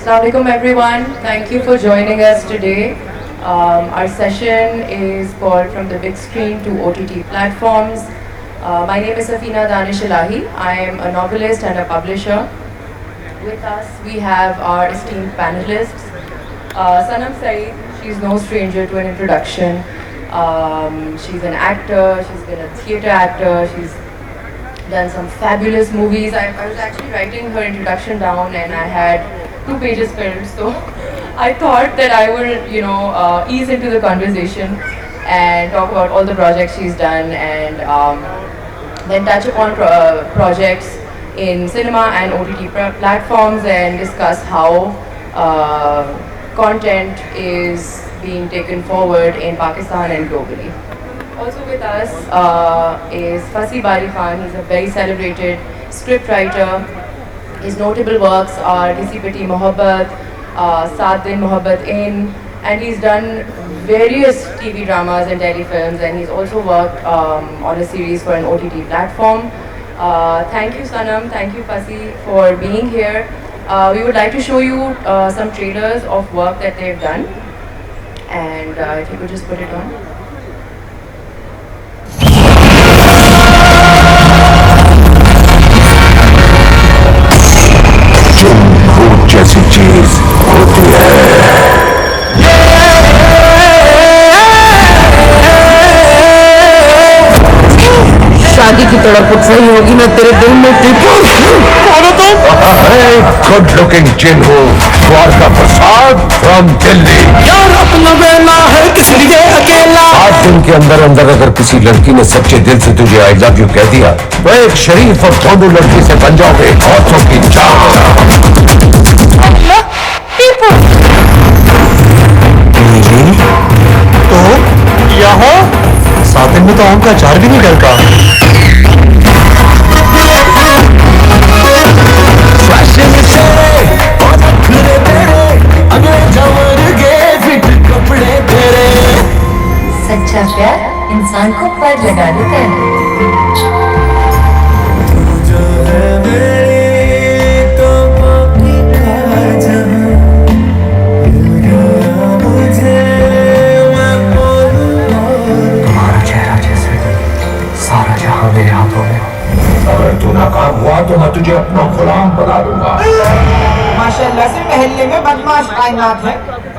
Assalamualaikum everyone. Thank you for joining us today. Our session is called From the Big Screen to OTT Platforms. My name is Safina Danish Ilahi. I am a novelist and a publisher. With us we have our esteemed panelists. Sanam Saeed, she's no stranger to an introduction. She's an actor, she's been a theatre actor, she's done some fabulous movies. I was actually writing her introduction down and I had 2 pages filled, so I thought that I would, ease into the conversation and talk about all the projects she's done and then touch upon projects in cinema and OTT platforms and discuss how content is being taken forward in Pakistan and globally. Also with us is Fasi Bari Khan. He's a very celebrated scriptwriter. His notable works are Kisi Piti Mohabbat, Saat Din Mohabbat In, and he's done various TV dramas and telefilms, and he's also worked on a series for an OTT platform. Thank you Sanam, thank you Fasi for being here. We would like to show you some trailers of work that they've done, and if you could just put it on. जैसी चीज होती है शादी की तड़प उठ रही होगी ना तेरे दिल में गुड लुकिंग जिन हो द्वारका प्रसाद फ्रॉम दिल्ली। यार अपना बेला है किस लिए अकेला 8 दिन के अंदर अंदर अगर किसी लड़की ने सच्चे दिल से तुझे आई लव यू कह दिया तो एक शरीफ और दोनों लड़की से बन जाओगे औरतों की जान। तो यहाँ 7 दिन में तो आम का अचार भी नहीं डलता। सच्चा प्यार इंसान को पर लगा देता है। मेरे हाथों में अगर तू नाकाम हुआ तो मैं तुझे अपना गुलाम बना दूंगा। माशाल्लाह से महल्ले में बदमाश कायनात है।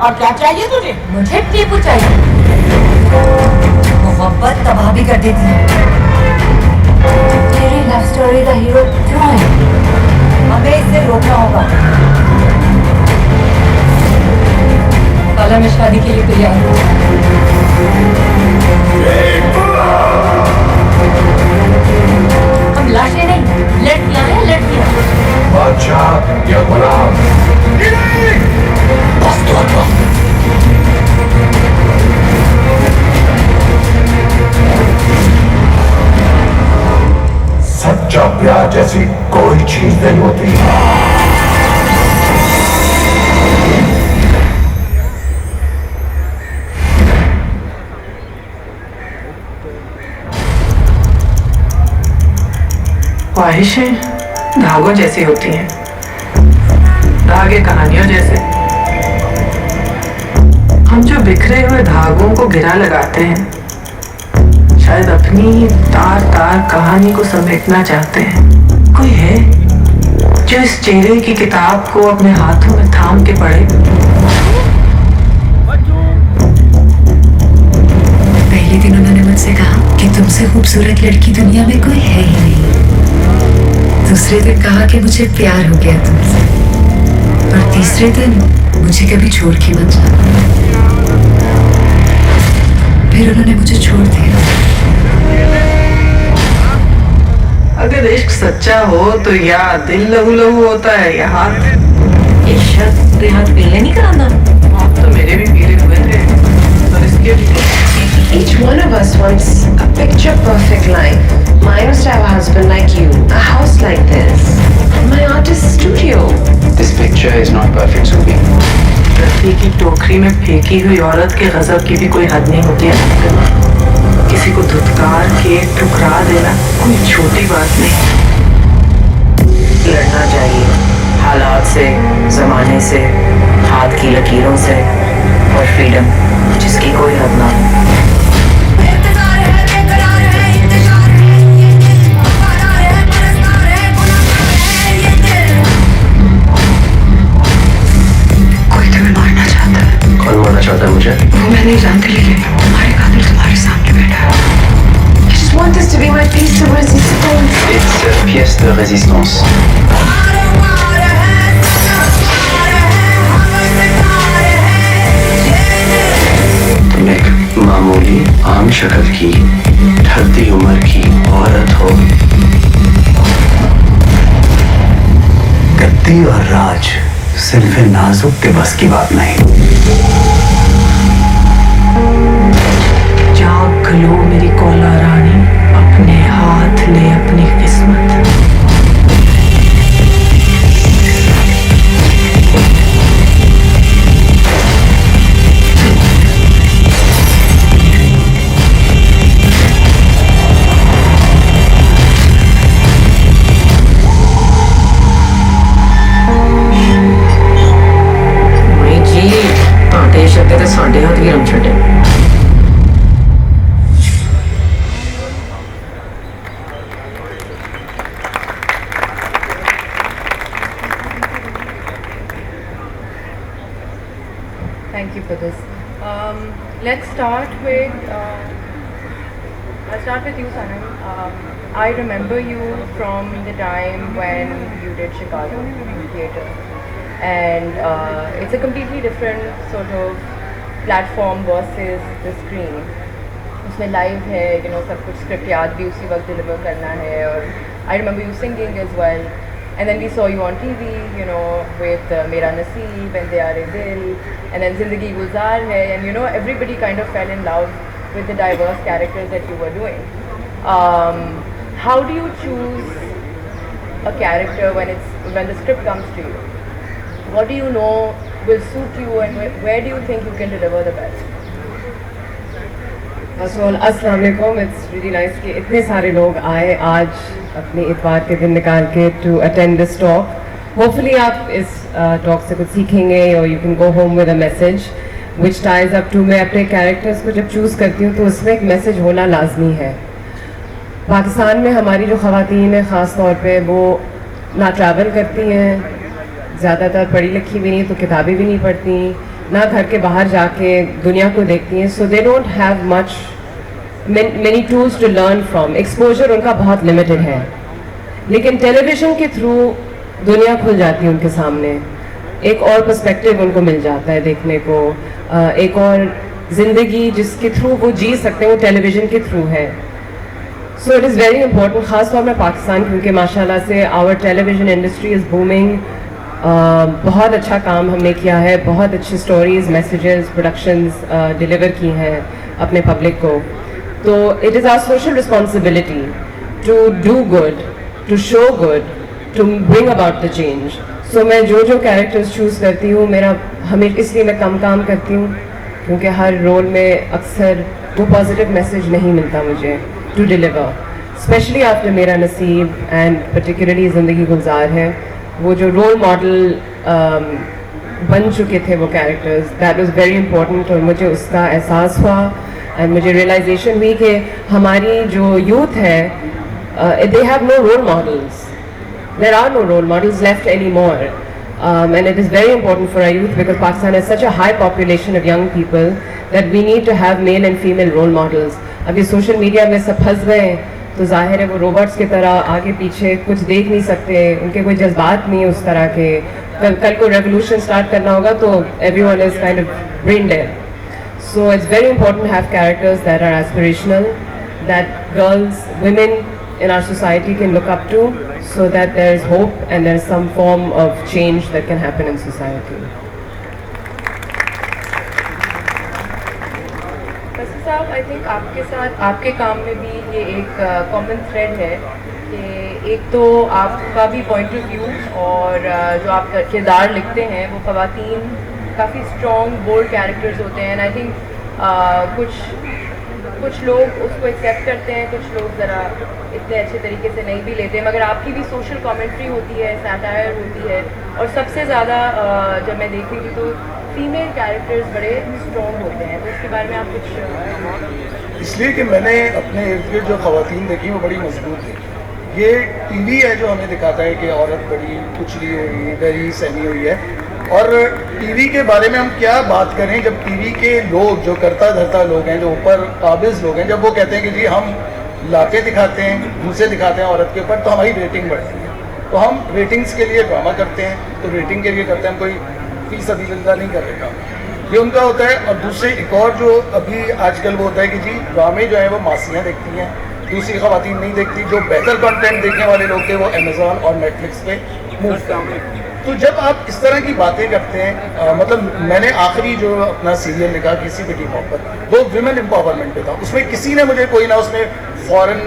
और क्या चाहिए तुझे? मुझे टीपू चाहिए। मोहब्बत तबाह भी कर देती है। तेरी लव स्टोरी का हीरो क्यों है? हमें इसे रोकना होगा। काला मैं शादी के लिए तैयार हूँ। लाशें नहीं, लड़कियां हैं लड़कियां। बादशाह या गुलाम बस तो सच्चा प्यार जैसी कोई चीज नहीं होती। ख्वाहिशें धागों जैसी होती हैं, धागे कहानियों जैसे। हम जो बिखरे हुए धागों को गिरा लगाते हैं, शायद अपनी तार तार कहानी को समेटना चाहते हैं। कोई है जो इस चेहरे की किताब को अपने हाथों में थाम के पढ़े। पहले दिन उन्होंने मुझसे कहा कि तुमसे खूबसूरत लड़की दुनिया में कोई है ही नहीं। दूसरे दिन कहा कि मुझे प्यार हो गया तुमसे, और तीसरे दिन मुझे कभी छोड़ के मत जाना। फिर उन्होंने मुझे छोड़ दिया। अगर इश्क सच्चा हो तो या दिल लहू लहू होता है या हाथ। ये शर्त ते हाथ पीले नहीं कराना। हाथ तो मेरे भी पीले हुए थे, और इसके भी। Each one of us wants a picture perfect life. Mine was to have a husband like you, a house like this, and my artist studio. This picture is not perfect, Subi. रत्ती की टोकरी में फेंकी हुई औरत के गजब की भी कोई हद नहीं होती है। किसी को धुतकार के ठुकरा देना कोई छोटी बात नहीं। लड़ना चाहिए हालात से, जमाने से, हाथ की लकीरों से और फ्रीडम जिसकी कोई हद ना हो। कोई तुम्हें मारना चाहता है। कौन मारना चाहता है मुझे? वो मैं नहीं जानती, लेकिन तुम्हारे कातिल तुम्हारे सामने बैठा है। I just want this to be my piece of resistance. It's a pièce de résistance. तुम एक मामूली आम शक्ल की ढलती उम्र की औरत हो। गद्दी और राज सिर्फ नाजुक के बस की बात नहीं। जाग लो मेरी कौला रानी, अपने हाथ ले अपनी किस्मत। नहीं जी, ਤੁਹਾਡੇ ਸ਼ਬਦ ਤੇ ਸਾਡੇ ਹੱਥ ਵੀ ਰੰਗ ਛੱਡੇ। Thank you for this. Let's start with. I'll start with you, Sanam. I remember you from the time when you did Chicago Theatre, and it's a completely different sort of platform versus the screen. उसमें live है, you know, सब कुछ script याद भी उसी वक्त deliver करना है, और I remember you singing as well. And then we saw you on TV, you know, with Mera Naseeb and Diyare Dil, and then Zindagi Gulzar Hai, and you know, everybody kind of fell in love with the diverse characters that you were doing. How do you choose a character when the script comes to you? What do you know will suit you, and where do you think you can deliver the best? First of all, अस्सलाम वालेकुम. It's really nice कि इतने सारे लोग आए आज अपने इतवार के दिन निकाल के to attend this talk. Hopefully आप इस talk से कुछ सीखेंगे, or you can go home with a message which ties up to. मैं अपने characters को जब choose करती हूँ तो उसमें एक message होना लाजमी है. पाकिस्तान में हमारी जो ख़वातीन हैं ख़ास तौर पे, वो ना ट्रैवल करती हैं, ज़्यादातर पढ़ी लिखी भी नहीं, तो किताबें भी नहीं पढ़ती, ना घर के बाहर जाके दुनिया को देखती हैं. So they don't have much many tools to learn from. Exposure उनका बहुत लिमिटेड है, लेकिन टेलीविज़न के थ्रू दुनिया खुल जाती है उनके सामने. एक और पर्सपेक्टिव उनको मिल जाता है देखने को, एक और ज़िंदगी जिसके थ्रू वो जी सकते हैं, वो टेलीविज़न के थ्रू है. So it is very important, ख़ास तौर में पाकिस्तान, क्योंकि माशाल्लाह से our television industry is booming. बहुत अच्छा काम हमने किया है, बहुत अच्छी स्टोरीज़, मैसेजेस, प्रोडक्शंस डिलीवर की हैं अपने पब्लिक को. तो it is our social responsibility to do good, to show good, to bring about the change. So मैं जो कैरेक्टर्स चूज़ करती हूँ, मेरा हमेशा इसलिए मैं कम काम करती हूँ क्योंकि हर रोल में अक्सर वो पॉजिटिव मैसेज नहीं मिलता मुझे टू डिलीवर. स्पेशली आफ्टर मेरा नसीब एंड पर्टिकुलरली ज़िंदगी गुलजार है, वो जो रोल मॉडल बन चुके थे वो characters, that was very important. और मुझे उसका एहसास हुआ एंड मुझे रियलाइजेशन हुई कि हमारी जो यूथ है, they have no role models. There are no role models left any more, and it is very important for our youth because Pakistan has such a high population of young people that we need to have male and female role models. अभी social media में सब फंस गए हैं, तो जाहिर है वो रोबोट्स की तरह आगे पीछे कुछ देख नहीं सकते, उनके कोई जज्बात नहीं है उस तरह के. कल को रेवोल्यूशन स्टार्ट करना होगा तो everyone is kind of brain dead. So it's very important to have characters that are aspirational, that girls, women in our society can look up to, so that there is hope and there is some form of change that can happen in society. साहब, I think आपके साथ आपके काम में भी ये एक common thread है कि एक तो आपका भी पॉइंट ऑफ व्यू और जो आप किरदार लिखते हैं वो ख़वातीन काफ़ी स्ट्रॉन्ग बोल्ड कैरेक्टर्स होते हैं. एंड आई थिंक कुछ कुछ लोग उसको एक्सेप्ट करते हैं, कुछ लोग ज़रा इतने अच्छे तरीके से नहीं भी लेते हैं, मगर आपकी भी सोशल कमेंट्री होती है, सैटायर होती है, और सबसे ज़्यादा जब मैं देख रही थी तो फीमेल कैरेक्टर्स बड़े स्ट्रॉन्ग होते हैं, तो उसके बारे में आप कुछ? इसलिए कि मैंने अपने इर्द गिर्द जो ख़वातीन देखी वो बड़ी मजबूत देखी। ये टीवी है जो हमें दिखाता है कि औरत बड़ी कुचली हुई, डरी सहमी हुई है, और टीवी के बारे में हम क्या बात करें जब टीवी के लोग जो करता धरता लोग हैं, जो ऊपर काबिज लोग हैं, जब वो कहते हैं कि जी हम लाके दिखाते हैं, दूसरे दिखाते हैं औरत के ऊपर तो हमारी रेटिंग बढ़ती है, तो हम रेटिंग्स के लिए ड्रामा करते हैं, तो रेटिंग के लिए करते हैं, हम कोई फी सदील्ला नहीं कर रहे काम, ये उनका होता है। और दूसरे एक और जो अभी आजकल वो होता है कि जी ड्रामे जो है वो मासियाँ देखती हैं, दूसरी ख़वातीन नहीं देखती, जो बेहतर कंटेंट देखने वाले लोग थे वो अमेज़ॉन और नेटफ्लिक्स पे मूव करते हैं। तो जब आप इस तरह की बातें करते हैं, मतलब मैंने आखिरी जो अपना सीरियल लिखा किसी बेटी मोहब्बत, वो विमेन एम्पावरमेंट पे था, उसमें किसी ने मुझे कोई ना उसमें फॉरेन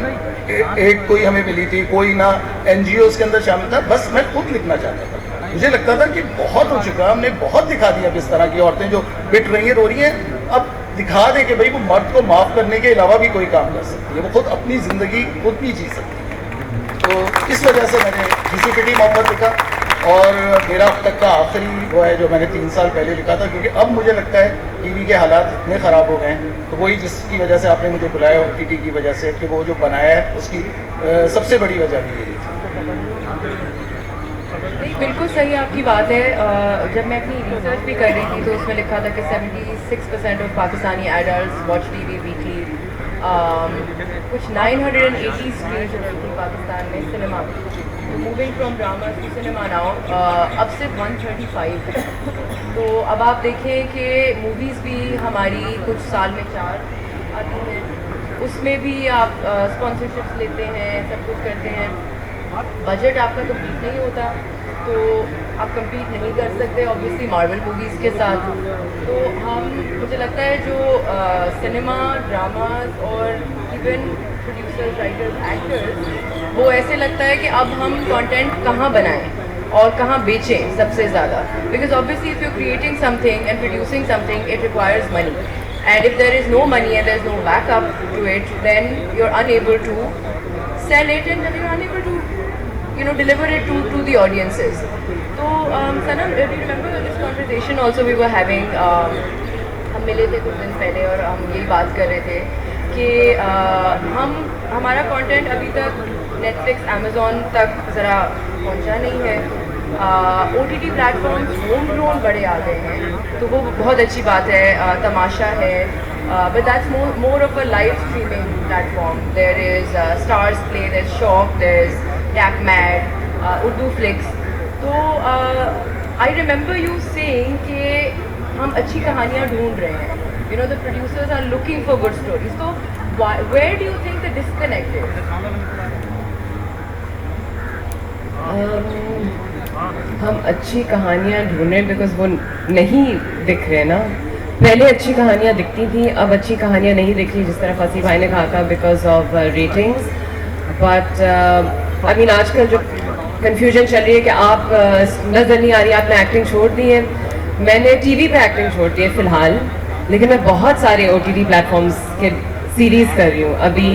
एड कोई हमें मिली थी, कोई ना NGOs के अंदर शामिल था, बस मैं खुद लिखना चाहता था। मुझे लगता था कि बहुत हो चुका, हमने बहुत दिखा दिया किस तरह की औरतें जो पिट रही हैं, रो रही हैं, अब दिखा दें कि भाई वो मर्द को माफ़ करने के अलावा भी कोई काम कर सकती है, वो खुद अपनी ज़िंदगी खुद भी जी सकती है। तो इस वजह से मैंने किसी बेटी मोहब्बत लिखा, और मेरा अब तक का आखिरी वो है जो मैंने 3 साल पहले लिखा था, क्योंकि अब मुझे लगता है टीवी के हालात इतने ख़राब हो गए हैं, तो वही जिसकी वजह से आपने मुझे बुलाया OTT की वजह से, कि वो जो बनाया है उसकी सबसे बड़ी वजह भी यही थी। नहीं, बिल्कुल सही आपकी बात है। जब मैं अपनी रिसर्च भी कर रही थी तो उसमें लिखा था कि 76% of Pakistani adults watch TV weekly, कुछ 980 स्क्रीन्स थी पाकिस्तान में cinema, moving from drama to cinema now अब सिर्फ 135 है। तो अब आप देखें कि मूवीज़ भी हमारी कुछ साल में 4 आती हैं, उसमें भी आप स्पॉन्सरशिप्स लेते हैं, सब कुछ करते हैं, बजट आपका कंप्लीट नहीं होता, तो आप कंपीट नहीं कर सकते ऑब्वियसली मार्वल मूवीज़ के साथ। तो हम, मुझे लगता है जो सिनेमा, ड्रामाज और इवन प्रोड्यूसर्स, राइटर्स, एक्टर्स, वो ऐसे लगता है कि अब हम कंटेंट कहाँ बनाएं और कहाँ बेचें सबसे ज़्यादा, because obviously if you creating something and producing something it requires money, and if there is no money and there is no backup to it, then you're unable to sell it and then you're unable to, you know, deliver it to the audiences. So Sanam, do you remember this conversation also we were having, हम मिले थे कुछ दिन पहले और हम यही बात कर रहे थे कि हमारा कंटेंट अभी तक नेटफ्लिक्स, अमेज़ॉन तक ज़रा पहुंचा नहीं है। OTT प्लेटफॉर्म्स होम ग्रोन बड़े आ गए हैं, तो वो बहुत अच्छी बात है, तमाशा है, but that's more of a live streaming platform. There is stars play, there is shock, there is Tapmad, Urduflix. तो आई रिमेंबर यू सेइंग कि हम अच्छी कहानियाँ ढूंढ रहे हैं, you know, the producers are looking for good stories. तो where do you think the disconnect is? हम अच्छी कहानियाँ ढूंढ रहे हैं बिकॉज वो नहीं दिख रहे ना। पहले अच्छी कहानियाँ दिखती थी, अब अच्छी कहानियाँ नहीं दिख रही, जिस तरह फसी भाई ने कहा था, because of ratings. But I mean आजकल जो कन्फ्यूजन चल रही है कि आप नज़र नहीं आ रही, आपने एक्टिंग छोड़ दी है। मैंने TV पे एक्टिंग छोड़ दी है फ़िलहाल, लेकिन मैं बहुत सारे OTT प्लेटफॉर्म्स के सीरीज़ कर रही हूँ। अभी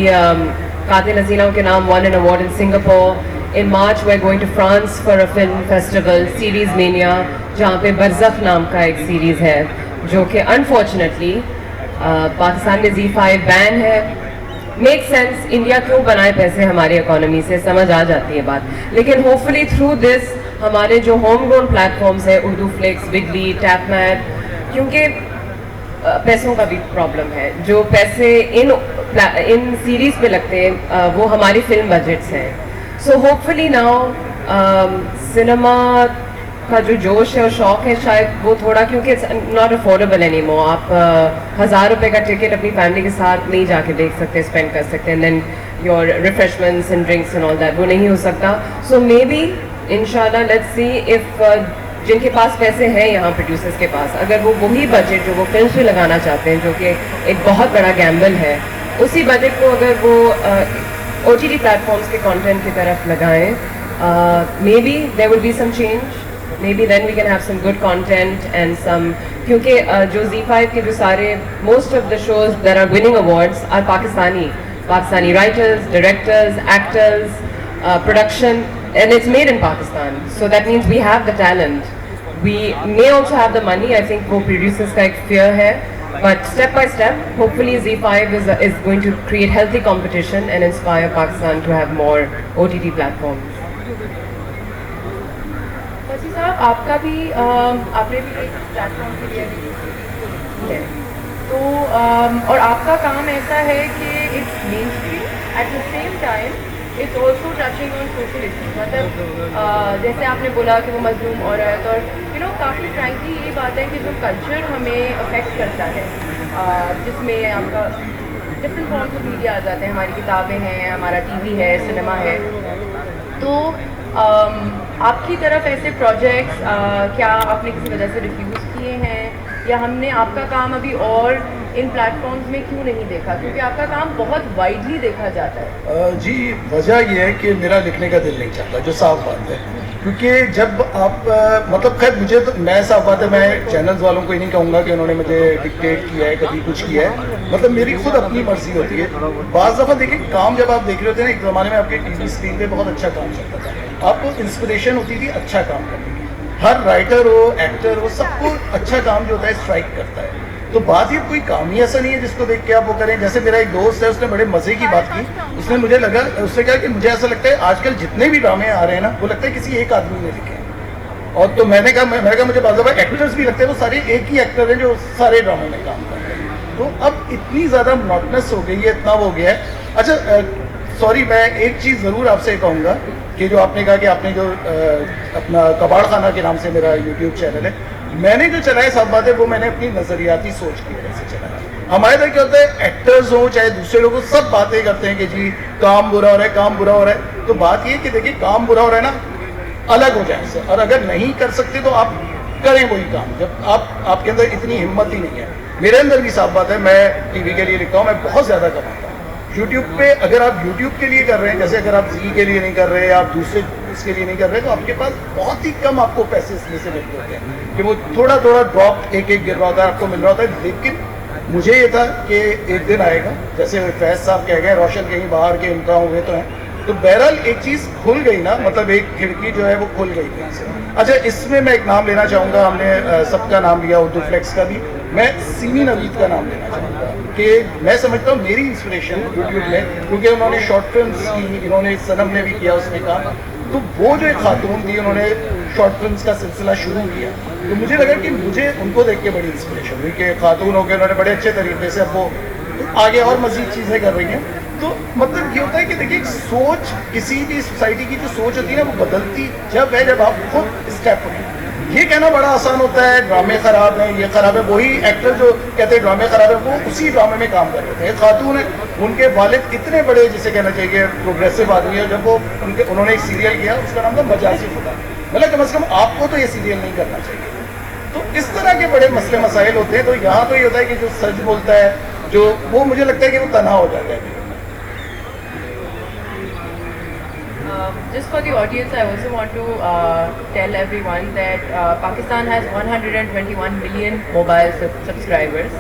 कातिल हसीना के नाम won an award in Singapore. In March we're going to France for a film festival, Series Mania, जहाँ पे बरज़ख नाम का एक सीरीज़ है जो कि अनफॉर्चुनेटली पाकिस्तान में ZEE5 बैन है। मेक सेंस, इंडिया क्यों बनाए पैसे हमारी इकोनॉमी से, समझ आ जाती है बात। लेकिन होपफुली थ्रू दिस हमारे जो होम ग्रोन प्लेटफॉर्म्स है, उर्दू फ्लिक्स, बिगली, टैप मैड, क्योंकि पैसों का भी प्रॉब्लम है, जो पैसे इन सीरीज़ पे लगते हैं वो हमारी फिल्म बजट्स हैं। सो होपफुली नाउ सिनेमा का जो जोश है और शौक है शायद वो थोड़ा, क्योंकि it's not affordable any more. आप 1000 रुपये का टिकट अपनी फैमिली के साथ नहीं जाके देख सकते, स्पेंड कर सकते हैं, then your refreshments and drinks and all that, वो नहीं हो सकता। सो मे बी इंशाल्लाह लेट्स सी इफ़ जिनके पास पैसे हैं यहाँ प्रोड्यूसर्स के पास, अगर वो वही बजट जो वो फिल्म पे लगाना चाहते हैं, जो कि एक बहुत बड़ा गैम्बल है, उसी बजट को अगर वो OTT प्लेटफॉर्म्स के कंटेंट की तरफ लगाएं, maybe there will be some change. maybe then we can have some good content and some, क्योंकि जो Z5 के जो सारे most of the shows that are winning awards are Pakistani writers, directors, actors, production, and it's made in Pakistan. So that means we have the talent. We may also have the money. I think वो producers का एक fear है. But step by step, hopefully Z5 is going to create healthy competition and inspire Pakistan to have more OTT platforms. वसी साहब, आपका भी आपने भी एक प्लेटफॉर्म के लिए है, तो और आपका काम ऐसा है कि it's main stream eight the same time it's also touching on social issues. मतलब जैसे आपने बोला कि वो मजलूम औरत, और काफ़ी फ्रैंकली ये बात है कि जो कल्चर हमें अफेक्ट करता है, जिसमें आपका डिफरेंट फॉर्म्स ऑफ मीडिया आ जाते हैं, हमारी किताबें हैं, हमारा टीवी है, सिनेमा है. तो आपकी तरफ ऐसे प्रोजेक्ट्स क्या आपने किसी वजह से रिफ्यूज़ किए हैं, या हमने आपका काम अभी और इन प्लेटफॉर्म्स में क्यों नहीं देखा, क्योंकि आपका काम बहुत वाइडली देखा जाता है? जी, वजह ये है कि मेरा लिखने का दिल नहीं चाहता, जो साफ बात है. क्योंकि जब आप मतलब खैर मुझे तो मैं साफ बात है, मैं चैनल्स वालों को ही नहीं कहूँगा कि उन्होंने मुझे डिक्टेट किया है, कभी कुछ किया है. मतलब मेरी खुद अपनी मर्जी होती है. बाज़ दफ़ा देखिए, काम जब आप देख रहे होते हैं ना, एक ज़माने में आपके टीवी स्क्रीन पे बहुत अच्छा काम चलता था, आपको इंस्पिरेशन होती थी अच्छा काम करने की. हर राइटर हो, एक्टर हो, सबको अच्छा काम जो होता है स्ट्राइक करता है. तो बात ये कोई काम ही ऐसा नहीं है जिसको देख के आप वो करें. जैसे मेरा एक दोस्त है, उसने बड़े मज़े की बात की. उसने मुझे लगा, उसने कहा कि मुझे ऐसा लगता है आजकल जितने भी ड्रामे आ रहे हैं ना, वो लगता है किसी एक आदमी ने लिखे हैं. और तो मैंने कहा मुझे बाज़ दफ़ा एक्टर्स भी लगते हैं वो सारे एक ही एक्टर हैं जो सारे ड्रामों में काम कर रहे हैं. तो अब इतनी ज़्यादा मोनोटोनस हो गई है, इतना हो गया है. अच्छा, सॉरी, मैं एक चीज़ ज़रूर आपसे कहूँगा कि जो आपने कहा कि आपने जो अपना कबाड़ खाना के नाम से मेरा यूट्यूब चैनल है, मैंने जो चलाया, सब बात है, वो मैंने अपनी नज़रियाती सोच की वजह से चलाया. हमारे इधर क्या होता है, एक्टर्स हो चाहे दूसरे लोग, सब बातें करते हैं कि जी काम बुरा हो रहा है, काम बुरा हो रहा है. तो बात ये है कि देखिए, काम बुरा हो रहा है ना, अलग हो जाए सर, और अगर नहीं कर सकते तो आप करें वही काम. जब आपके अंदर इतनी हिम्मत ही नहीं है. मेरे अंदर भी साफ बात है, मैं टीवी के लिए लिखता हूँ, मैं बहुत ज़्यादा कमाता हूँ. यूट्यूब पे अगर आप यूट्यूब के लिए कर रहे हैं, जैसे अगर आप जी के लिए नहीं कर रहे, आप दूसरे इसके लिए नहीं कर रहे, तो आपके पास बहुत ही कम आपको पैसे इसमें से मिलते होते हैं कि वो थोड़ा थोड़ा ड्रॉप एक गिर रहा होता है, आपको मिल रहा होता है. लेकिन मुझे ये था कि एक दिन आएगा, जैसे फैज साहब कह गए, रोशन कहीं बाहर के उनका हुए तो हैं, तो बहरहाल एक चीज़ खुल गई ना, मतलब एक खिड़की जो है वो खुल गई कहीं से. अच्छा, इसमें मैं एक नाम लेना चाहूँगा, हमने सबका नाम लिया, उर्दू फ्लेक्स का भी. मैं सीमी नवीद का नाम लेना चाहूँगा कि मैं समझता हूँ मेरी इंस्पिरेशन यूट्यूब में, क्योंकि उन्होंने शॉर्ट फिल्म्स की, इन्होंने सनम ने भी किया उसमें काम. तो वो जो एक खातून थी, उन्होंने शॉर्ट फिल्म्स का सिलसिला शुरू किया, तो मुझे लगा कि मुझे उनको देख के बड़ी इंस्पिरेशन हुई कि खातून हो गए, उन्होंने बड़े अच्छे तरीके से अब वो आगे और मज़ीद चीज़ें कर रही हैं. तो मतलब ये होता है कि देखिए, सोच किसी भी सोसाइटी की जो सोच होती है ना, वो बदलती जब आप खुद स्टेप होते हैं. ये कहना बड़ा आसान होता है, ड्रामे ख़राब हैं, ये ख़राब है. वही एक्टर जो कहते हैं ड्रामे ख़राब है, वो उसी ड्रामे में काम कर रहे थे. खातून है, उनके वालिद इतने बड़े, जिसे कहना चाहिए प्रोग्रेसिव आदमी है, जब वो उन्होंने एक सीरियल किया, उसका नाम था मजाजी खुदा. मतलब कम से कम आपको तो ये सीरियल नहीं करना चाहिए. तो इस तरह के बड़े मसले मसाइल होते हैं. तो यहाँ तो ये होता है कि जो सच बोलता है, जो वो मुझे लगता है कि वो तनहा हो जाता है. Just for the audience, I also want to tell everyone that Pakistan has 121 million mobile subscribers,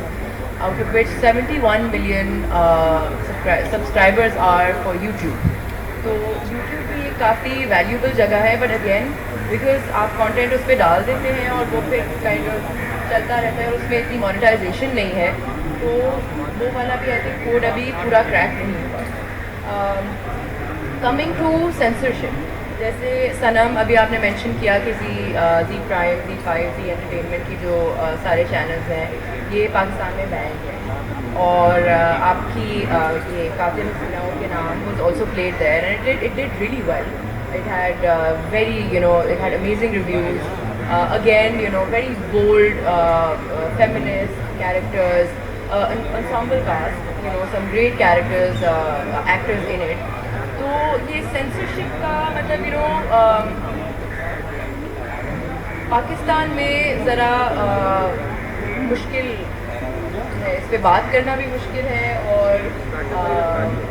out of which 71 million subscribers are for YouTube. तो YouTube भी एक काफ़ी वैल्यूबल जगह है, बट अगेन बिकॉज आप कंटेंट उस पर डाल देते हैं और वो फिर काइंड ऑफ चलता रहता है और उसमें इतनी मोनेटाइजेशन नहीं है, तो वो वाला भी आई थिंक कोड अभी पूरा क्रैक नहीं हुआ. कमिंग टू सेंसरशिप, जैसे सनम अभी आपने मेंशन किया कि जी प्राइम, जी5, जी एंटरटेनमेंट की जो सारे चैनल्स हैं, ये पाकिस्तान में बैन है. और आपकी ये कातिल हसीनाओं के नाम was also played there and it did really well. It had it had amazing reviews. Again, very bold, feminist characters, ensemble cast, some great characters, actors in it. तो ये सेंसरशिप का मतलब पाकिस्तान में ज़रा मुश्किल है, इस पे बात करना भी मुश्किल है. और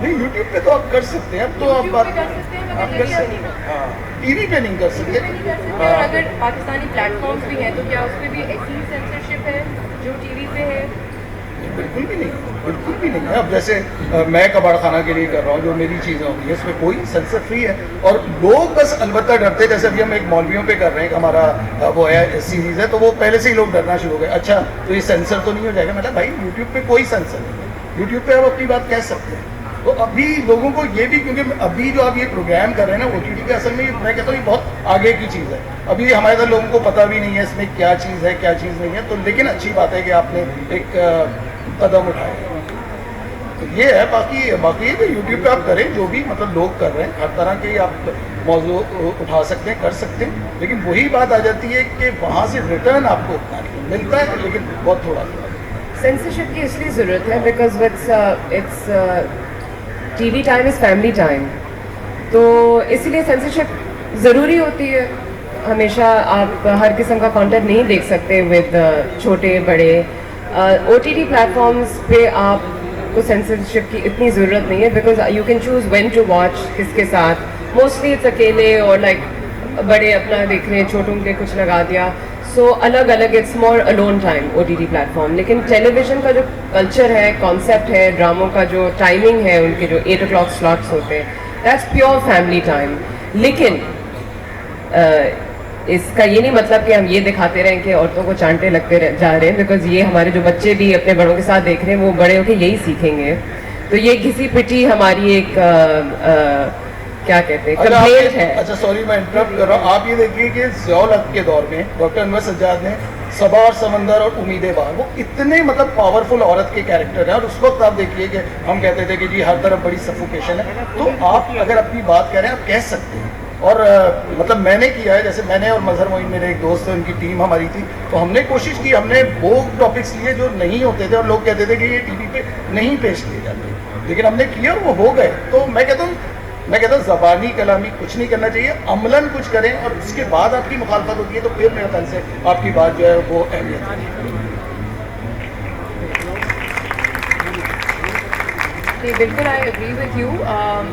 नहीं, यूट्यूब पे तो आप कर सकते हैं, अब तो आप बात कर सकते हैं, मगर ये नहीं. टीवी पे नहीं कर सकते। और अगर पाकिस्तानी प्लेटफॉर्म्स भी हैं तो क्या उसमें भी ऐसी सेंसरशिप है जो टीवी पे है? बिल्कुल भी नहीं, बिल्कुल भी नहीं है। अब जैसे मैं कबाड़ खाना के लिए कर रहा हूँ, जो मेरी चीज़ें होती हैं इसमें कोई सेंसर फ्री है। और लोग बस अलबत्ता डरते, जैसे अभी हम एक मौलवियों पे कर रहे हैं, हमारा वो है सीरीज़ है, तो वो पहले से ही लोग डरना शुरू हो गए, अच्छा तो ये सेंसर तो नहीं हो जाएगा। मतलब भाई यूट्यूब पे कोई सेंसर नहीं है, यूट्यूब पे आप अपनी बात कह सकते हैं। तो अभी लोगों को ये भी, क्योंकि अभी जो आप ये प्रोग्राम कर रहे हैं ना OTT के, असल में मैं कहता हूँ ये बहुत आगे की चीज़ है। अभी हमारे इधर लोगों को पता भी नहीं है इसमें क्या चीज़ है क्या चीज़ नहीं है। तो लेकिन अच्छी बात है कि आपने एक कदम उठाया, तो ये है। बाकी ये यूट्यूब पे आप करें जो भी मतलब लोग कर रहे हैं, हर तरह के आप मौजू उठा सकते हैं, कर सकते हैं। लेकिन वही बात आ जाती है कि वहाँ से रिटर्न आपको उतना नहीं मिलता है, लेकिन बहुत थोड़ा। सेंसरशिप की इसलिए ज़रूरत है because it's TV time is family time, तो इसीलिए सेंसरशिप ज़रूरी होती है। हमेशा आप हर किस्म का कंटेंट नहीं देख सकते विद छोटे बड़े। OTT प्लेटफॉर्म्स पे आपको सेंसरशिप की इतनी ज़रूरत नहीं है because you can choose when to watch, किसके साथ। मोस्टली इट्स अकेले और लाइक बड़े अपना देख रहे हैं, छोटों के कुछ लगा दिया, सो अलग अलग, it's more alone time OTT platform. लेकिन टेलीविज़न का जो कल्चर है, कॉन्सेप्ट है, ड्रामों का जो टाइमिंग है, उनके जो 8 o'clock स्लॉट्स होते हैं, दैट्स प्योर फैमिली टाइम। लेकिन इसका ये नहीं मतलब कि हम ये दिखाते रहें कि औरतों को चांटे लगते जा रहे हैं, बिकॉज ये हमारे जो बच्चे भी अपने बड़ों के साथ देख रहे हैं वो बड़े होकर यही सीखेंगे। तो ये घिसी पिटी हमारी एक क्या कहते हैं कंप्लेंट है। अच्छा सॉरी मैं इंटरप्ट कर रहा हूँ। आप ये देखिए कि ज़ियाउल हक के दौर में डॉक्टर अनवर सज्जाद ने सबा और समंदर और उम्मीदें बाहर, वो इतने मतलब पावरफुल औरत के कैरेक्टर हैं। और उस वक्त आप देखिए कि हम कहते थे कि जी हर तरफ बड़ी सफोकेशन है। तो आप अगर अपनी बात कह रहे हैं आप कह सकते हैं। और मतलब मैंने किया है, जैसे मैंने और मजहर मोइन मेरे एक दोस्त है, उनकी टीम हमारी थी, तो हमने कोशिश की, हमने वो टॉपिक्स लिए जो नहीं होते थे और लोग कहते थे कि ये टीवी पे नहीं पेश किए जाते, लेकिन हमने किया और वो हो गए। तो मैं कहता हूँ ज़बानी कलामी कुछ नहीं करना चाहिए, अमलन कुछ करें और उसके बाद आपकी मुखालफत होती है तो फिर मेरे ख्याल से आपकी बात जो है वो अहमियत है। बिल्कुल आई एग्री विद यू।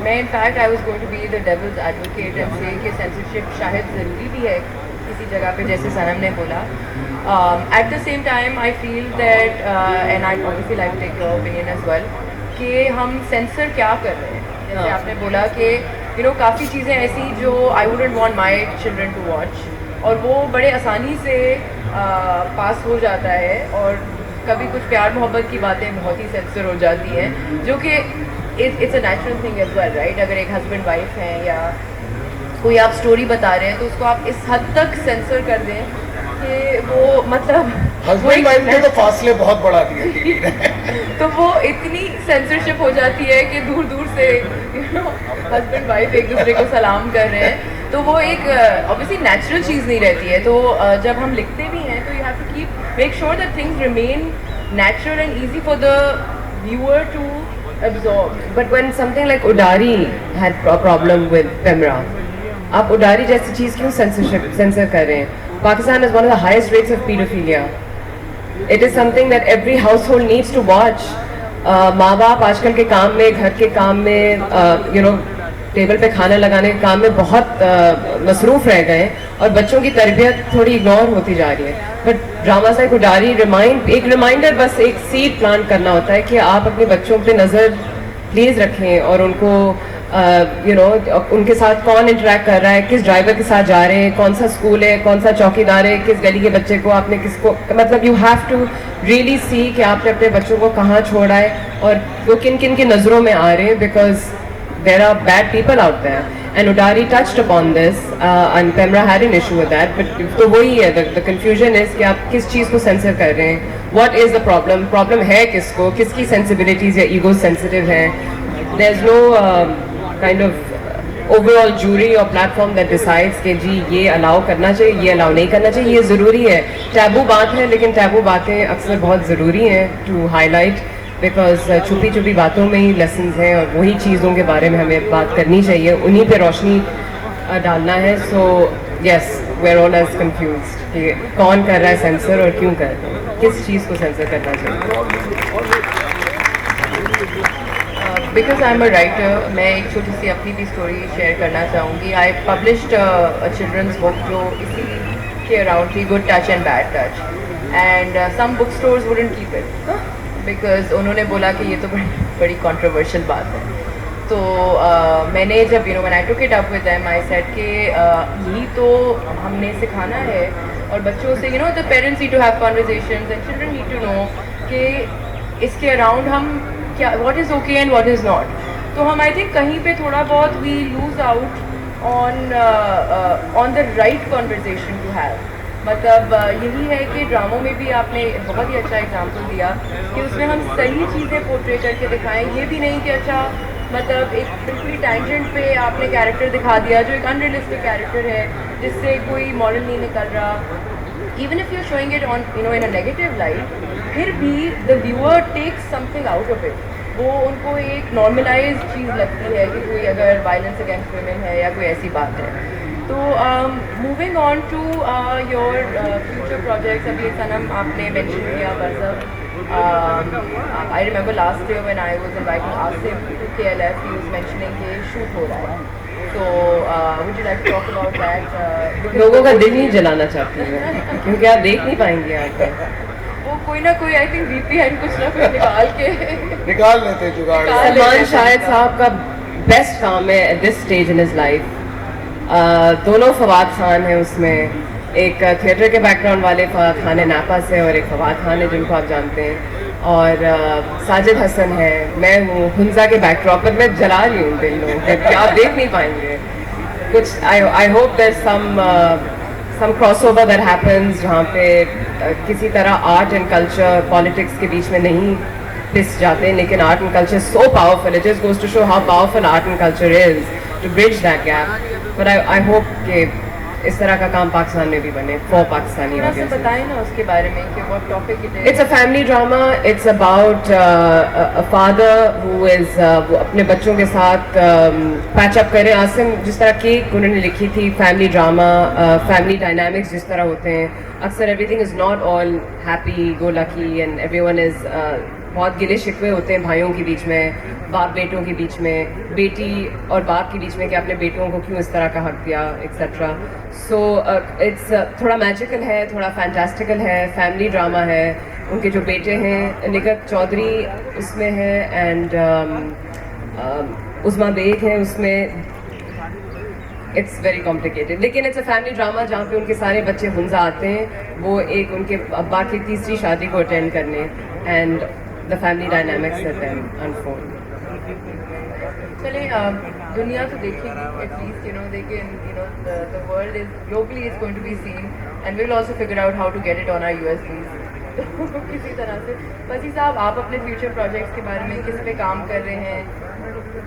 मैं in fact I was going to be the devil's advocate and say कि सेंसरशिप शायद ज़रूरी भी है किसी जगह पे, जैसे सनम ने बोला। At the same time I feel that and I obviously like take your opinion as well कि हम सेंसर क्या कर रहे हैं। जैसे आपने बोला कि यू नो काफ़ी चीज़ें ऐसी जो I wouldn't want my children to watch, और वो बड़े आसानी से पास हो जाता है। और कभी कुछ प्यार मोहब्बत की बातें बहुत ही सेंसर हो जाती हैं, जो कि it's a natural thing as well, right. अगर एक हस्बैंड वाइफ हैं या कोई आप स्टोरी बता रहे हैं तो उसको आप इस हद तक सेंसर कर दें कि वो मतलब हस्बैंड वाइफ के तो फासले बहुत बढ़ा दिए टीवी ने। तो वो इतनी सेंसरशिप हो जाती है कि दूर दूर से हस्बैंड वाइफ एक दूसरे को सलाम कर रहे हैं, तो वो एक ऑब्वियसली नेचुरल चीज़ नहीं रहती है। तो जब हम लिखते भी हैं तो you have to keep make sure that things remain natural and easy for the viewer to absorb. But when something like Udari had a problem with Pemra, आप उडारी जैसी चीज़ क्यों सेंसर कर रहे हैं? Pakistan has one of the highest rates of pedophilia. It is something that every household needs to watch. माँ बाप आजकल के काम में, घर के काम में, you know, टेबल पे खाना लगाने के काम में बहुत मसरूफ़ रह गए और बच्चों की तरबियत थोड़ी इग्नोर होती जा रही है। बट ड्रामा सा उडारी एक रिमाइंडर, बस एक सीड प्लांट करना होता है कि आप अपने बच्चों पे नज़र प्लीज़ रखें और उनको यू नो उनके साथ कौन इंटरेक्ट कर रहा है, किस ड्राइवर के साथ जा रहे हैं, कौन सा स्कूल है, कौन सा चौकीदार है, किस गली के बच्चे को आपने किसको, मतलब you have to really see कि आपने अपने बच्चों को कहाँ छोड़ा है और वो किन किन की नज़रों में आ रहे हैं, because there are bad people out there, and Udari touched upon this, and Pemra had an issue with that. But तो वही है, the confusion is कि आप किस चीज़ को सेंसर कर रहे हैं, what is the problem, problem है किसको, किसकी sensibilities या ego sensitive हैं। There's no kind of overall jury or platform that decides कि जी ये allow करना चाहिए, ये allow नहीं करना चाहिए। ये ज़रूरी है, टैबू बात है, लेकिन टैबू बातें अक्सर बहुत ज़रूरी हैं to highlight, बिकॉज छुपी छुपी बातों में ही लेसन्स हैं और वही चीज़ों के बारे में हमें बात करनी चाहिए, उन्हीं पे रोशनी डालना है। So yes, we are all as confused कि कौन कर रहा है सेंसर और क्यों कर रहा है, किस चीज़ को सेंसर करना चाहिए। Because I am a writer, मैं एक छोटी सी अपनी भी स्टोरी शेयर करना चाहूँगी. I published a children's book जो इसी के अराउंड थी, good touch and bad touch, and some book stores wouldn't keep it because उन्होंने बोला कि ये तो बड़ी कंट्रोवर्शियल बात है. तो मैंने जब when I took it up with them, I said कि यही तो हमने सिखाना है, और बच्चों से the parents need to have conversations and children need to know कि इसके अराउंड हम क्या, what is okay and what is not. तो हम आई थिंक कहीं पे थोड़ा बहुत we lose out on the right conversation to have. मतलब यही है कि ड्रामों में भी आपने बहुत ही अच्छा एग्जाम्पल दिया कि उसमें हम सही चीज़ें पोर्ट्रे करके दिखाएं. ये भी नहीं कि अच्छा मतलब एक बिल्कुल टैंजेंट पे आपने कैरेक्टर दिखा दिया जो एक अनरियलिस्टिक कैरेक्टर है जिससे कोई मॉरल नहीं निकल रहा. Even if you are showing it on in a negative light, फिर भी the viewer takes something out of it. वो उनको एक नॉर्मलाइज चीज़ लगती है कि कोई अगर वायलेंस अगेंस्ट वुमेन है या कोई ऐसी बात है. तो moving on to your future projects, अभी सनम आपने मेंशन किया बरसर. I remember last year when I was inviting Asim to KLF, he was mentioning कि shoot हो रहा है. So would you like to talk about that? लोगों का दिल नहीं जलाना चाहती मैं क्योंकि आप देख नहीं पाएंगे यहाँ पे. वो कोई ना कोई आई थिंक VPN कुछ ना कुछ निकाल लेते जुगाड़. सलमान शाहिद साहब का बेस्ट काम है at this stage in his life. दोनों फवाद खान हैं उसमें, एक थिएटर के बैकग्राउंड वाले फवाद खान है नापा से और एक फवाद खान है जिनको आप जानते हैं, और साजिद हसन है, मैं हूँ हुंजा के बैकड्रॉप पर. मैं जला रही हूँ दिल लोगों के, आप देख नहीं पाएंगे कुछ. I hope there some crossover that happens जहाँ पे किसी तरह आर्ट एंड कल्चर पॉलिटिक्स के बीच में नहीं पिस जाते हैं, लेकिन art and culture so powerful. It just goes to show how powerful art and culture is to bridge that gap. But I hope कि इस तरह का काम पाकिस्तान में भी बने फॉर पाकिस्तानी ऑडियंस. बताएं ना उसके बारे में कि what topic it is. It's a family drama. It's about a father who is वो अपने बच्चों के साथ पैच अप करे. आसिम जिस तरह की उन्होंने लिखी थी फैमिली ड्रामा, फैमिली डायनामिक्स जिस तरह होते हैं, अक्सर everything is not all happy go lucky and everyone is, बहुत गिले शिकवे होते हैं भाइयों के बीच में, बाप बेटों के बीच में, बेटी और बाप के बीच में कि आपने बेटों को क्यों इस तरह का हक दिया एक्सेट्रा. सो इट्स थोड़ा मैजिकल है, थोड़ा फैंटास्टिकल है, फैमिली ड्रामा है. उनके जो बेटे हैं निगत चौधरी उसमें है एंड उस्मा बेग है उसमें. इट्स वेरी कॉम्प्लिकेटेड, लेकिन इट्स अ फैमिली ड्रामा जहाँ पे उनके सारे बच्चे हुंजा आते हैं वो एक उनके अब्बा की तीसरी शादी को अटेंड करने, and the family dynamics that them unfold. चले दुनिया तो देखेगी at least they can the world is globally is going to be seen and we will also figure out how to get it on our USBs. तो किसी तरह से वसी साहब आप अपने फ्यूचर प्रोजेक्ट्स के बारे में किस पे काम कर रहे हैं?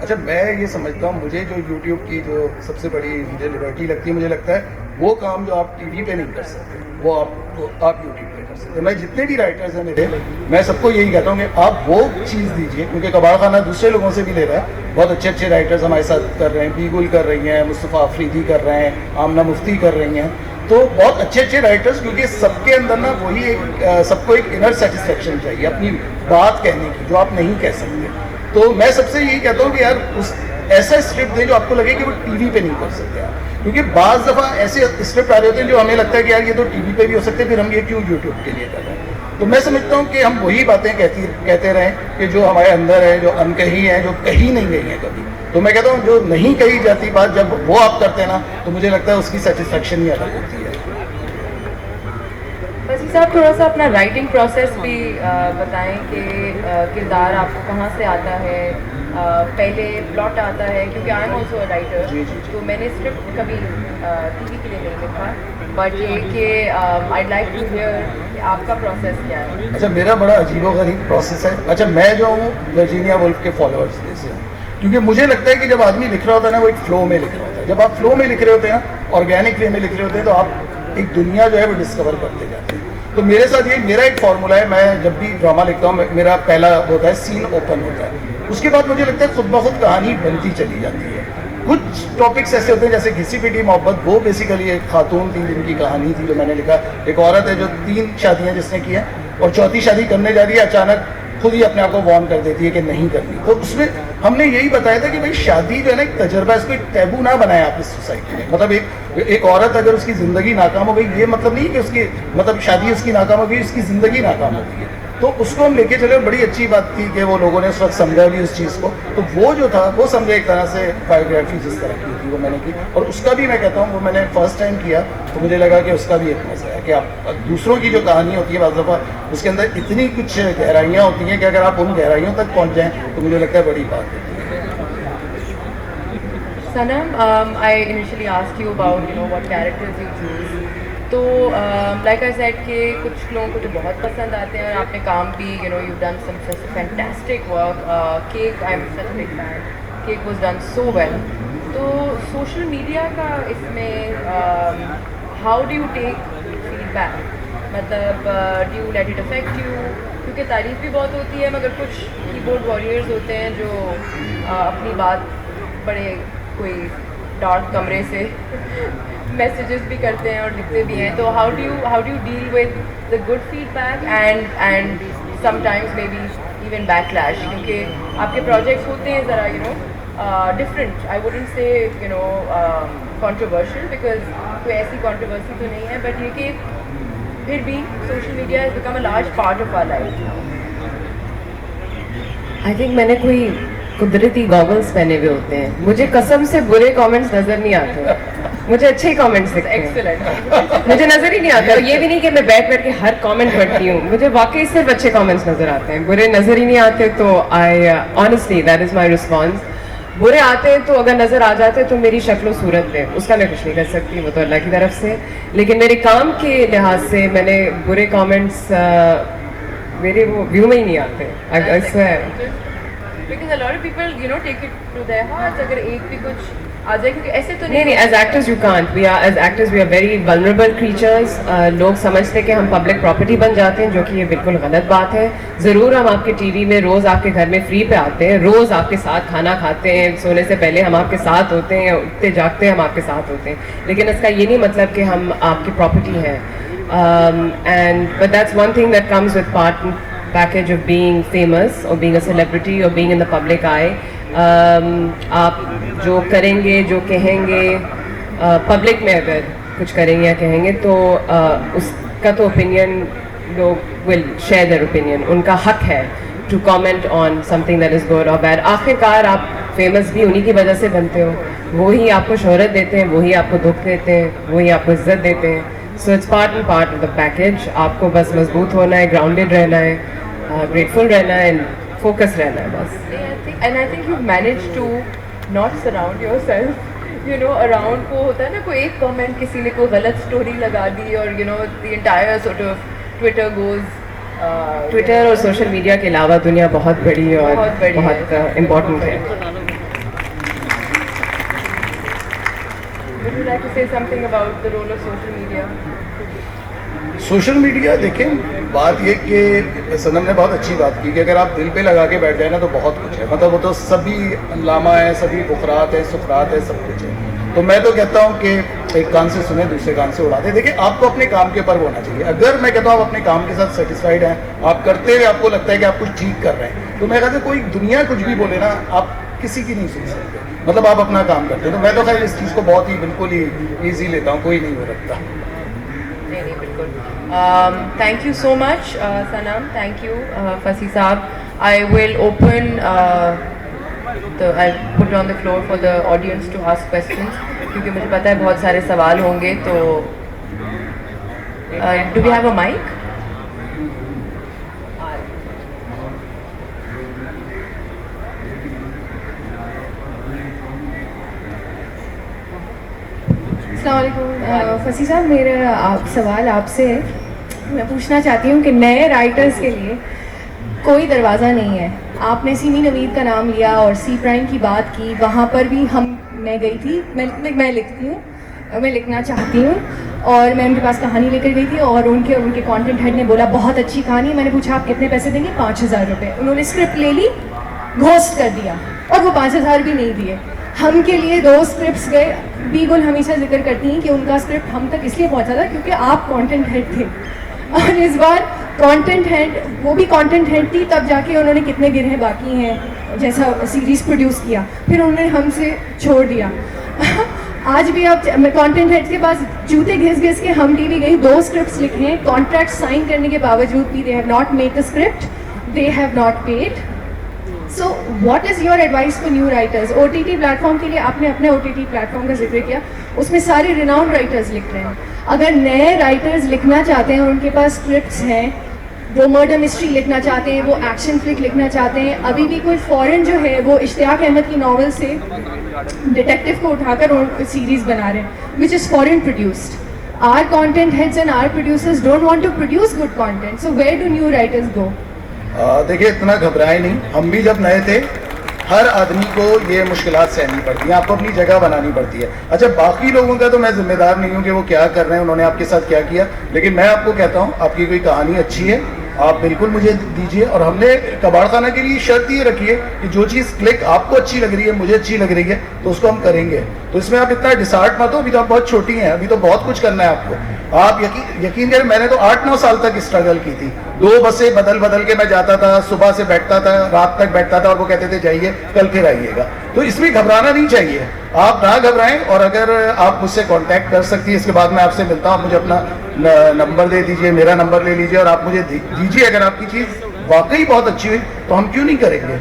अच्छा, मैं ये समझता हूँ, मुझे जो YouTube की जो सबसे बड़ी मुझे लिबर्टी लगती है, मुझे लगता है वो काम जो आप टीवी पे नहीं कर सकते वो आप YouTube पे कर सकते. मैं जितने भी राइटर्स हैं मेरे, मैं सबको यही कहता हूँ कि आप वो चीज़ दीजिए, क्योंकि कबाड़ खाना दूसरे लोगों से भी ले रहा है. बहुत अच्छे अच्छे राइटर्स हमारे साथ कर रहे हैं, बीगुल कर रही हैं, मुस्तफ़ा अफरीदी कर रहे हैं, आमना मुफ्ती कर रही हैं. तो बहुत अच्छे अच्छे राइटर्स, क्योंकि सबके अंदर ना वही एक सबको एक इनर सेटिस्फेक्शन चाहिए अपनी बात कहने की जो आप नहीं कह सकते. तो मैं सबसे यही कहता हूँ कि यार उस ऐसा स्क्रिप्ट दें जो आपको लगे कि वो टीवी पे नहीं कर सकते आप, क्योंकि बाज़ दफ़ा ऐसे स्क्रिप्ट आ रहे होते हैं जो हमें लगता है कि यार ये तो टीवी पे भी हो सकते हैं, फिर हम ये क्यों यूट्यूब के लिए कर रहे हैं. तो मैं समझता हूँ कि हम वही बातें कहते रहें कि जो हमारे अंदर है, जो अनकही है, जो कही नहीं गई हैं कभी. तो मैं कहता हूँ जो नहीं कही जाती बात जब वो आप करते हैं ना, तो मुझे लगता है उसकी सेटिस्फेक्शन ही अलग होती है. वसी साहब थोड़ा सा अपना राइटिंग प्रोसेस भी बताएं कि किरदार आपको कहाँ से आता है, पहले प्लॉट आता है, क्योंकि I am also a writer, तो मैंने स्क्रिप्ट कभी टीवी के लिए नहीं लिखा, बट ये कि आई लाइक टू हियर आपका प्रोसेस क्या है. अच्छा, मेरा बड़ा अजीबोगरीब प्रोसेस है. अच्छा, मैं जो हूँ वर्जीनिया वुल्फ के फॉलोअर्स जैसे हूँ, क्योंकि मुझे लगता है कि जब आदमी लिख रहा होता है ना, वो एक फ्लो में लिख रहा होता है. जब आप फ्लो में लिख रहे होते हैं ना, ऑर्गेनिक वे में लिख रहे होते हैं, तो आप एक दुनिया जो है वो डिस्कवर करते जाते हैं. तो मेरे साथ ये मेरा एक फार्मूला है. मैं जब भी ड्रामा लिखता हूँ, मेरा पहला होता है सीन ओपन होता है, उसके बाद मुझे लगता है खुद ब खुद कहानी बनती चली जाती है. कुछ टॉपिक्स ऐसे होते हैं जैसे घिसी पिटी मोहब्बत, वो बेसिकली एक खातून थी जिनकी कहानी थी जो मैंने लिखा. एक औरत है जो 3 शादियाँ जिसने की हैं और चौथी शादी करने जा रही है, अचानक खुद ही अपने आप को वार्न कर देती है कि नहीं करनी. तो उसमें हमने यही बताया था कि भाई शादी जो है ना एक तजर्बा है, इसको एक टैबू ना बनाए आप इस सोसाइटी में। मतलब एक औरत अगर उसकी ज़िंदगी नाकाम हो गई, ये मतलब नहीं कि उसकी मतलब शादी उसकी नाकाम हो गई, उसकी ज़िंदगी नाकाम हो गई है। तो उसको हम लेके चले, बड़ी अच्छी बात थी कि वो लोगों ने उस वक्त समझा भी उस चीज़ को। तो वो जो था वो समझे एक तरह से बायोग्राफी जिस तरह की थी वो मैंने की, और उसका भी मैं कहता हूँ वो मैंने फर्स्ट टाइम किया तो मुझे लगा कि उसका भी एक मज़ा है कि आप दूसरों की जो कहानी होती है बाज़ दफ़ा उसके अंदर इतनी कुछ गहराइयाँ होती हैं कि अगर आप उन गहराइयों तक पहुँच जाएँ तो मुझे लगता है बड़ी बात है। Sanam, I initially asked you about what characters you choose. तो like I said कि कुछ लोगों को तो बहुत पसंद आते हैं और आपने काम भी you've done some such fantastic work. Cake, I'm such a big fan. Cake was done so well. तो social media का इसमें how do you take feedback? मतलब do you let it affect you? क्योंकि तारीफ भी बहुत होती है मगर कुछ keyboard warriors होते हैं जो अपनी बात बड़े कोई डार्क कमरे से मैसेजेस भी करते हैं और लिखते भी हैं। तो how do you deal with the good feedback and sometimes may be even backlash, क्योंकि आपके प्रोजेक्ट्स होते हैं ज़रा different, I wouldn't say controversial because कोई ऐसी कंट्रोवर्सी तो नहीं है, बट ये कि फिर भी social media has become a large part of our life. I think मैंने कोई कुदरती गॉगल्स पहने हुए होते हैं, मुझे कसम से बुरे कमेंट्स नजर नहीं आते, मुझे अच्छे ही कमेंट्स दिखते हैं। एक्सीलेंट। मुझे नजर ही नहीं आते, और ये भी नहीं कि मैं बैठ के हर कमेंट पढ़ती हूँ, मुझे वाकई सिर्फ अच्छे कमेंट्स नजर आते हैं, बुरे नजर ही नहीं आते। तो I honestly that is my response. बुरे आते हैं तो अगर नजर आ जाते तो मेरी शक्ल सूरत पे उसका मैं कुछ नहीं कर सकती, वो तो अल्लाह की तरफ से। लेकिन मेरे काम के लिहाज से मैंने बुरे कमेंट्स मेरे वो व्यू में ही नहीं आते। I swear. Because a lot of people, take it to their hearts. अगर एक भी कुछ आ जाए, क्योंकि ऐसे तो नहीं, as actors you can't. As actors we are very vulnerable creatures. लोग समझते हैं कि हम public property बन जाते हैं, जो कि ये बिल्कुल गलत बात है। ज़रूर हम आपके टीवी में रोज़ आपके घर में फ्री पे आते हैं, रोज़ आपके साथ खाना खाते हैं, सोने से पहले हम आपके साथ होते हैं, उठते जागते हम आपके साथ होते हैं, लेकिन इसका ये नहीं मतलब कि हम आपकी प्रॉपर्टी हैं। But that's one thing that comes with package of being famous or being a celebrity or being in the public eye. आप जो करेंगे, जो कहेंगे पब्लिक में अगर कुछ करेंगे या कहेंगे तो उसका तो ओपिनियन लोग विल शेयर देयर ओपिनियन, उनका हक है to comment on something that is good और बैड। आखिरकार आप फेमस भी उन्हीं की वजह से बनते हो, वही आपको शोहरत देते हैं, वही आपको दुख देते हैं, वही आपको इज्जत देते हैं। So it's part and part of the package. आपको बस मजबूत होना है, ग्राउंडेड रहना है, ग्रेटफुल रहना है, एंड फोकस रहना है बस। And I think you manage to not surround yourself around को होता है ना, कोई एक कमेंट किसी ने कोई गलत स्टोरी लगा दी और the entire sort of Twitter goes. Twitter और सोशल मीडिया के अलावा दुनिया बहुत बड़ी और बहुत इम्पोर्टेंट है। Would you like to say something about the role of social media? Social media देखें, बात ये कि सनम ने बहुत अच्छी बात की कि अगर आप दिल पे लगा के बैठ जाए ना तो बहुत कुछ है, मतलब वो तो सभी अल्लामा है, सभी बुखरात है, सुखरात है, सब कुछ है। तो मैं तो कहता हूँ कि एक कान से सुने, दूसरे कान से उड़ा दे। देखिए, आपको अपने काम के ऊपर होना चाहिए। अगर मैं कहता हूँ आप अपने काम के साथ सेटिस्फाइड हैं, आप करते हुए आपको लगता है कि आप कुछ ठीक कर रहे हैं, तो मैं कहता हूँ कोई दुनिया कुछ भी बोले ना, आप किसी की नहीं सुन सकते, मतलब आप अपना काम करते हैं। तो मैं तो खैर इस चीज़ को बहुत ही बिल्कुल ही ईजी लेता हूँ, कोई नहीं वो रखता। नहीं, बिल्कुल। Thank you so much, Sanam. Thank you, Fasi Saab. I will open I'll put on the floor for the audience to ask questions, क्योंकि मुझे पता है बहुत सारे सवाल होंगे। तो do we have a mic? अस्सलामुअलैकुम फसी साहब, मेरा सवाल आपसे है। मैं पूछना चाहती हूँ कि नए राइटर्स के लिए कोई दरवाज़ा नहीं है। आपने सीमी नवीद का नाम लिया और सी प्राइम की बात की, वहाँ पर भी मैं गई थी, मैं लिखती हूँ, मैं लिखना चाहती हूँ, और मैं उनके पास कहानी लेकर गई थी और उनके कंटेंट हेड ने बोला बहुत अच्छी कहानी। मैंने पूछा आप कितने पैसे देंगे? 5,000 रुपये। उन्होंने स्क्रिप्ट ले ली, घोस्ट कर दिया, और वो 5,000 भी नहीं दिए। हम के लिए 2 स्क्रिप्ट्स गए। बीगुल हमेशा जिक्र करती हैं कि उनका स्क्रिप्ट हम तक इसलिए पहुंचा था क्योंकि आप कंटेंट हेड थे, और इस बार कंटेंट हेड, वो भी कंटेंट हेड थी, तब जाके उन्होंने कितने गिरहे बाकी हैं जैसा सीरीज़ प्रोड्यूस किया, फिर उन्होंने हमसे छोड़ दिया। आज भी आप कंटेंट हेड्स के पास जूते घिस घिस के हम टीवी गई 2 स्क्रिप्ट्स लिखे हैं, कॉन्ट्रैक्ट साइन करने के बावजूद भी they have not made the script, they have not paid. So what is your advice for new writers? OTT platform के लिए आपने अपने OTT प्लेटफॉर्म का जिक्र किया, उसमें सारे रिनाउंड राइटर्स लिख रहे हैं। अगर नए राइटर्स लिखना चाहते हैं और उनके पास स्क्रिप्ट्स हैं, वो मर्डर मिस्ट्री लिखना चाहते हैं, वो एक्शन फ्लिक लिखना चाहते हैं, अभी भी कोई फॉरेन जो है वो इश्तियाक अहमद की नॉवल से डिटेक्टिव को उठाकर सीरीज़ बना रहे हैं which is foreign produced. Our content heads and our producers don't want to produce good content, so where do new writers go? देखिए, इतना घबराए नहीं, हम भी जब नए थे हर आदमी को ये मुश्किलात सहनी पड़ती हैं, आपको अपनी जगह बनानी पड़ती है। अच्छा, बाकी लोगों का तो मैं जिम्मेदार नहीं हूँ कि वो क्या कर रहे हैं, उन्होंने आपके साथ क्या किया, लेकिन मैं आपको कहता हूँ आपकी कोई कहानी अच्छी है, आप बिल्कुल मुझे दीजिए। और हमने कबाड़ खाना के लिए शर्त ये रखी है कि जो चीज़ क्लिक आपको अच्छी लग रही है, मुझे अच्छी लग रही है, तो उसको हम करेंगे। तो इसमें आप इतना डिसार्ट मत हो, अभी तो आप बहुत छोटी हैं, अभी तो बहुत कुछ करना है आपको। आप यकीन करें, मैंने तो 8-9 साल तक स्ट्रगल की थी, 2 बसें बदल के मैं जाता था, सुबह से बैठता था, रात तक बैठता था, और वो कहते थे जाइए कल फिर आइएगा। तो इसमें घबराना नहीं चाहिए, आप ना घबराएं। और अगर आप मुझसे कांटेक्ट कर सकती है, इसके बाद मैं आपसे मिलता हूँ, आप मुझे अपना नंबर दे दीजिए, मेरा नंबर ले लीजिए और आप मुझे दीजिए। अगर आपकी चीज़ वाकई बहुत अच्छी हुई तो हम क्यों नहीं करेंगे।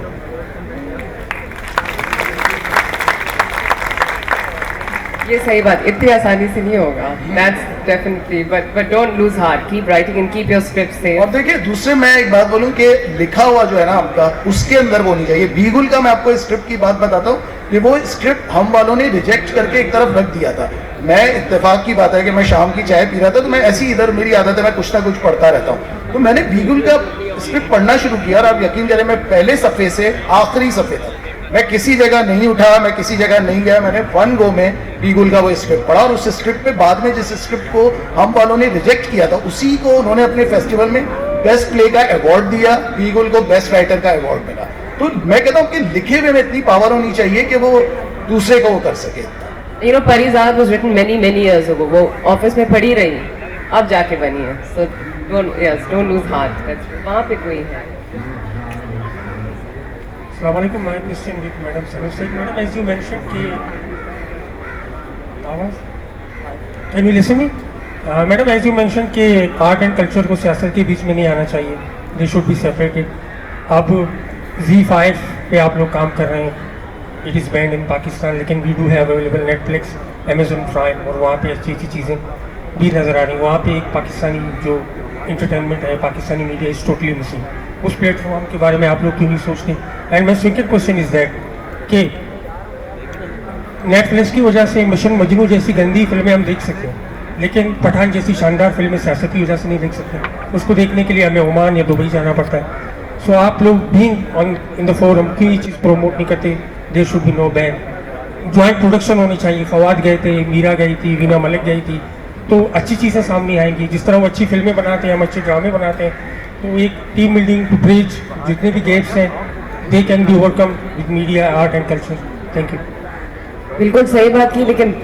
ये सही बात, इतनी आसानी से नहीं होगा, that's definitely, but don't lose heart, keep writing and keep your script safe. और देखिए, दूसरे मैं एक बात बोलूं कि लिखा हुआ जो है ना आपका, उसके अंदर वो नहीं चाहिए। बीगुल का मैं आपको स्क्रिप्ट की बात बताता हूँ कि वो स्क्रिप्ट हम वालों ने रिजेक्ट करके एक तरफ रख दिया था। मैं इत्तेफाक की बात है कि मैं शाम की चाय पी रहा था, तो मैं ऐसी इधर मेरी आदत है, मैं कुछ ना कुछ पढ़ता रहता हूँ, तो मैंने बीगुल का स्क्रिप्ट पढ़ना शुरू किया और आप यकीन करें, मैं पहले सफ़े से आखिरी सफ़े तक मैं किसी जगह नहीं उठा, मैं किसी जगह नहीं गया, मैंने 1 गो में बीगुल का वो स्क्रिप्ट पढ़ा। और उस स्क्रिप्ट पे बाद में जिस स्क्रिप्ट को हम वालों ने रिजेक्ट किया था, उसी को उन्होंने अपने फेस्टिवल में बेस्ट प्ले का अवार्ड दिया, बीगुल को बेस्ट राइटर का अवार्ड मिला। तो मैं कहता हूँ कि लिखे हुए में इतनी पावर होनी चाहिए कि वो दूसरे को वो कर सके। You know, Parizad was written many years ago. वो ऑफिस में पढ़ी रही, अब जाके बनी है। So don't lose heart. वहाँ पे कोई है। Assalamualaikum, my question with Madam Saraswati. Madam, as you mentioned कि can you listen me? Madam, as you mentioned कि आर्ट एंड कल्चर को सियासत के बीच में नहीं आना चाहिए, they should be separated. अब Z5 पे आप लोग काम कर रहे हैं, it is banned in Pakistan, लेकिन we do have available Netflix, Amazon Prime, और वहाँ पे अच्छी चीज़ें भी नज़र आ रही हैं। वहाँ पे एक पाकिस्तानी जो इंटरटेनमेंट है, Pakistani media is totally missing. उस प्लेटफॉर्म के बारे में आप लोग क्यों नहीं सोचते? And my second question is that कि नेटफ्लिक्स की वजह से मिशन मजनू जैसी गंदी फिल्में हम देख सकते हैं, लेकिन पठान जैसी शानदार फिल्में सियासत की वजह से नहीं देख सकते। उसको देखने के लिए हमें ओमान या दुबई जाना पड़ता है। सो आप लोग भी ऑन इन द फोरम क्यों ये चीज़ प्रोमोट नहीं करते? There should be no ban, joint production होनी चाहिए। फवाद गए थे, मीरा गई थी, वीना मलिक गई थी, तो अच्छी चीज़ें सामने आएंगी। जिस तरह वो अच्छी फिल्में बनाते हैं, हम अच्छे ड्रामे बनाते हैं, तो एक टीम बिल्डिंग टू ब्रिज जितने भी गेप्स हैं, they can be overcome with media, art and culture. Thank you. बिल्कुल सही बात की, लेकिन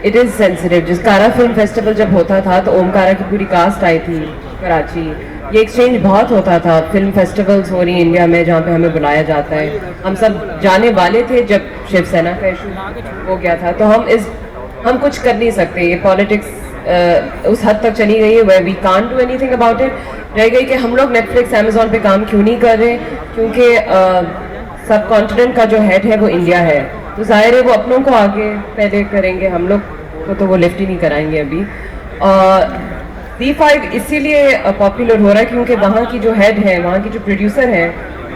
इट इज़ सेंसिटिव। जिस कारा फिल्म फेस्टिवल जब होता था तो ओमकारा की पूरी कास्ट आई थी कराची, ये एक्सचेंज बहुत होता था। फिल्म फेस्टिवल्स हो रही हैं इंडिया में जहाँ पे हमें बुलाया जाता है, हम सब जाने वाले थे जब शिवसेना का इशू हो गया था। तो हम कुछ कर नहीं सकते, ये पॉलिटिक्स उस हद तक चली गई है where we can't do anything about it। रह गई कि हम लोग नेटफ्लिक्स अमेजोन पे काम क्यों नहीं कर रहे, क्योंकि सब कॉन्टिनेंट का जो हेड है वो इंडिया है, तो जाहिर है वो अपनों को आगे पहले करेंगे, हम लोग को तो वो लिफ्ट ही नहीं कराएंगे अभी। Z5 इसीलिए पॉपुलर हो रहा है क्योंकि वहाँ की जो हेड है, वहाँ की जो प्रोड्यूसर है,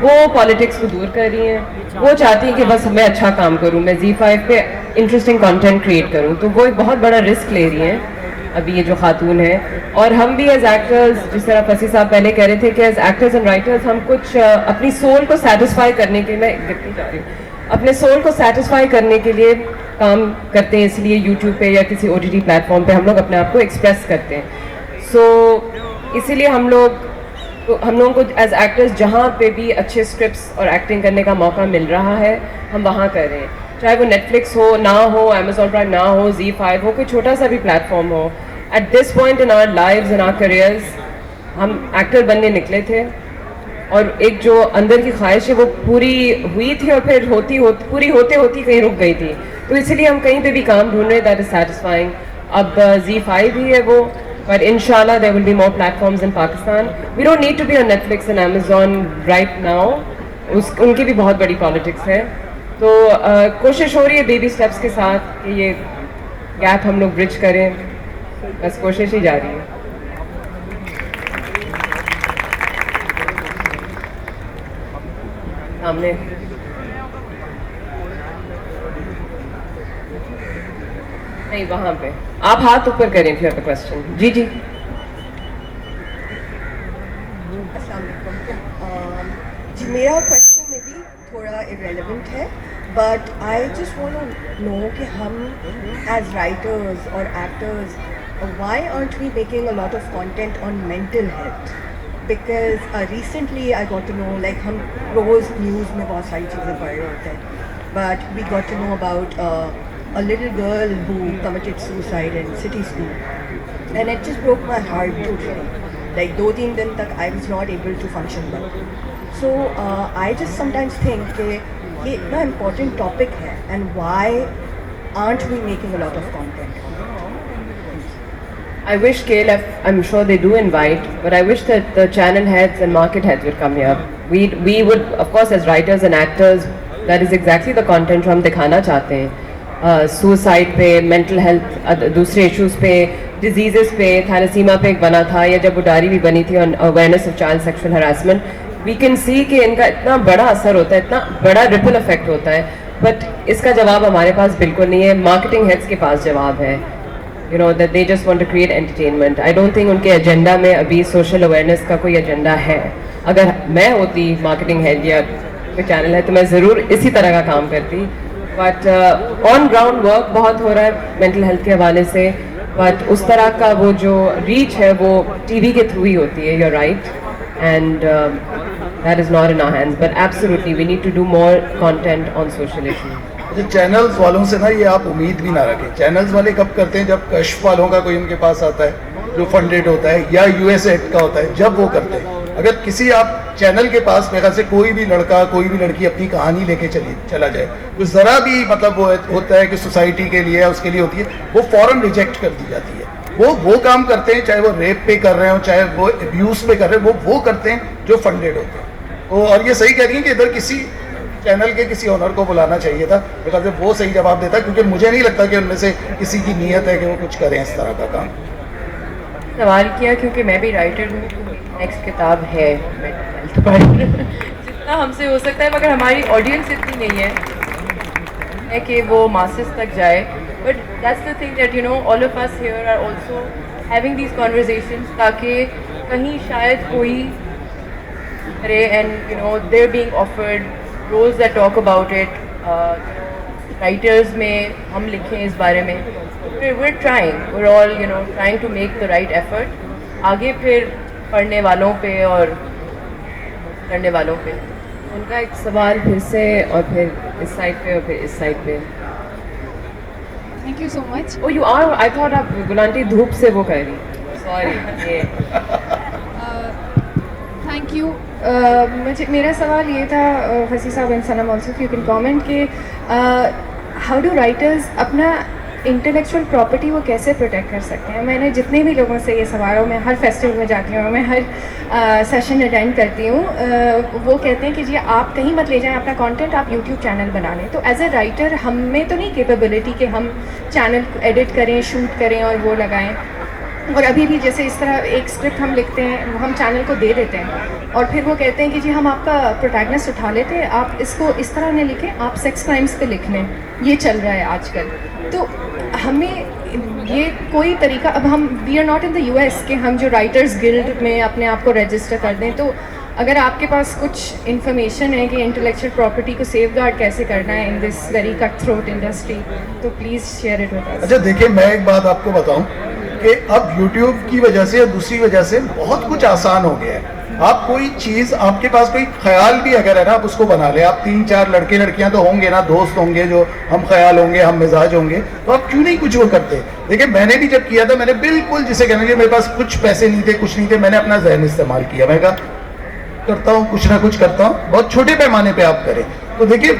वो पॉलिटिक्स को दूर कर रही हैं। वो चाहती हैं कि बस मैं अच्छा काम करूँ, मैं Z5 पे इंटरेस्टिंग कंटेंट क्रिएट करूँ, तो वो एक बहुत बड़ा रिस्क ले रही हैं अभी ये जो खातून है। और हम भी एज एक्टर्स, जिस तरह फसी साहब पहले कह रहे थे कि एज एक्टर्स एंड राइटर्स हम कुछ अपनी सोल को सेटिस्फाई करने के लिए, मैं गिरती जा रही हूँ, अपने सोल को सेटिस्फाई करने के लिए काम करते हैं, इसलिए यूट्यूब पे या किसी OTT प्लेटफॉर्म पे हम लोग अपने आप को एक्सप्रेस करते हैं। इसीलिए हम लोगों को एज एक्टर्स जहाँ पे भी अच्छे स्क्रिप्ट्स और एक्टिंग करने का मौका मिल रहा है, हम वहाँ कर रहे हैं। चाहे वो नेटफ्लिक्स हो ना हो, अमेजॉन प्राइम ना हो, Z5 हो, कोई छोटा सा भी प्लेटफॉर्म हो। At this point in our lives in our careers हम एक्टर बनने निकले थे, और एक जो अंदर की ख्वाहिश है वो पूरी हुई थी और फिर पूरी होते कहीं रुक गई थी, तो इसलिए हम कहीं पे भी काम ढूंढ रहे हैं दैट इज सेटिस्फाइंग। अब ZEE5 ही है वो, but inshallah there will be more platforms in Pakistan. We don't need to be on Netflix and Amazon right now. उनकी भी बहुत बड़ी पॉलिटिक्स है, तो कोशिश हो रही है बेबी स्टेप्स के साथ कि ये गैप हम लोग ब्रिज करें, बस कोशिश ही जा रही है। सामने नहीं, वहाँ पे आप हाथ ऊपर करें if you have a question। जी जी। जी मेरा क्वेश्चन में भी थोड़ा इरेलेवेंट है, but I just want to know कि हम एज राइटर्स और actors why aren't we making a lot of content on mental health? Because recently I got to know, like हम रोज़ news में बहुत सारी चीज़ें पढ़ रहे होते हैं, but we got to know about a little girl who committed suicide in city school, and it just broke my heart totally. Like 2-3 दिन तक I was not able to function well. So I just sometimes think कि ये इतना important topic है, and why aren't we making a lot of content? I wish KLF, I'm sure they do invite, but I wish that the channel heads and market heads would come here. We would, of course, as writers and actors, that is exactly the content हम दिखाना चाहते हैं। Suicide पे, mental health, दूसरे issues पे, diseases पे, थैलेसीमा पे एक बना था, या जब उडारी भी बनी थी on awareness of child sexual harassment, we can see कि इनका इतना बड़ा असर होता है, इतना बड़ा रिपल इफेक्ट होता है, बट इसका जवाब हमारे पास बिल्कुल नहीं है। मार्केटिंग हेड्स के पास जवाब है, you know, that they just want to create entertainment. I don't think उनके एजेंडा में अभी सोशल अवेयरनेस का कोई एजेंडा है। अगर मैं होती मार्केटिंग हेड या कोई चैनल है तो मैं ज़रूर इसी तरह का काम करती, बट ऑन ग्राउंड वर्क बहुत हो रहा है मेंटल हेल्थ के हवाले से, बट उस तरह का वो जो रीच है वो टीवी के थ्रू ही होती है। you're right, and that is not in our hands, but absolutely we need to do more content on social issues. Channels वालों से ना ये आप उम्मीद भी ना रखें। चैनल्स वाले कब करते हैं, जब कश्फ वालों का कोई उनके पास आता है जो फंडेड होता है, या USAID का होता है, जब वो करते हैं। अगर किसी आप चैनल के पास मेरे ख्याल से कोई भी लड़का कोई भी लड़की अपनी कहानी लेके चला जाए, तो ज़रा भी मतलब वो होता है कि सोसाइटी के लिए उसके लिए होती है, वो फ़ौरन रिजेक्ट कर दी जाती है। वो काम करते हैं, चाहे वो रेप पे कर रहे हो, चाहे वो अब्यूज़ पे कर रहे हैं, वो करते हैं जो फंडेड होते हैं। और ये सही कह रही है कि इधर किसी चैनल के किसी ओनर को बुलाना चाहिए था, बिकॉज वो सही जवाब देता, क्योंकि मुझे नहीं लगता कि उनमें से किसी की नीयत है कि वो कुछ करें इस तरह का काम। सवाल किया क्योंकि मैं भी राइटर हूँ, नेक्स्ट किताब है जितना हमसे हो सकता है, मगर हमारी ऑडियंस इतनी नहीं है कि वो मासेस तक जाए, but that's the thing that you know all of us here are also having these conversations, ताकि कहीं शायद कोई करे, and you know they are being offered roles that talk about it, writers में हम लिखें इस बारे में, we're trying, we're all you know trying to make the right effort, आगे फिर पढ़ने वालों पे और करने वालों पे। उनका एक सवाल फिर से, और फिर इस साइड पे और फिर इस साइड पे। Thank you so much. Oh, you are, I thought आप गुलांटी धूप से वो कह रही, sorry। Thank you. मुझे मेरा सवाल ये था, फसी साहब and Sanam also, you can comment कि हाउ डू राइटर्स अपना इंटेलेक्चुअल प्रॉपर्टी वो कैसे प्रोटेक्ट कर सकते हैं। मैंने जितने भी लोगों से ये सवाल हो, मैं हर फेस्टिवल में जाती हूँ, मैं हर सेशन अटेंड करती हूँ, वो कहते हैं कि जी आप कहीं मत ले जाएं अपना कंटेंट, आप यूट्यूब चैनल बना लें। तो एज अ राइटर हम में तो नहीं कैपेबिलिटी कि हम चैनल एडिट करें, शूट करें और वो लगाएं, और अभी भी जैसे इस तरह एक स्क्रिप्ट हम लिखते हैं, वो हम चैनल को दे देते हैं, और फिर वो कहते हैं कि जी हम आपका प्रोटैगनिस्ट उठा लेते हैं, आप इसको इस तरह नहीं लिखें, आप सेक्स क्राइम्स पे लिख लें, ये चल रहा है आजकल। तो हमें ये कोई तरीका, अब हम we are not in the US कि हम जो राइटर्स गिल्ड में अपने आप को रजिस्टर कर दें, तो अगर आपके पास कुछ इन्फॉर्मेशन है कि इंटेलेक्चुअल प्रॉपर्टी को सेफगार्ड कैसे करना है in this very cut throat industry, तो please share it with us. अच्छा देखिए, मैं एक बात आपको बताऊं कि अब YouTube की वजह से या दूसरी वजह से बहुत कुछ आसान हो गया है। आप कोई चीज़, आपके पास कोई ख्याल भी अगर है ना, आप उसको बना ले। आप 3-4 लड़के लड़कियां तो होंगे ना, दोस्त होंगे जो हम ख्याल होंगे, हम मिजाज होंगे, तो आप क्यों नहीं कुछ वो करते। देखिए मैंने भी जब किया था, मैंने बिल्कुल जिसे कहना चाहिए, मेरे पास कुछ पैसे नहीं थे, कुछ नहीं थे, मैंने अपना जहन इस्तेमाल किया। मैं कहा करता हूँ, कुछ ना कुछ करता हूँ, बहुत छोटे पैमाने पे आप करें। तो देखिए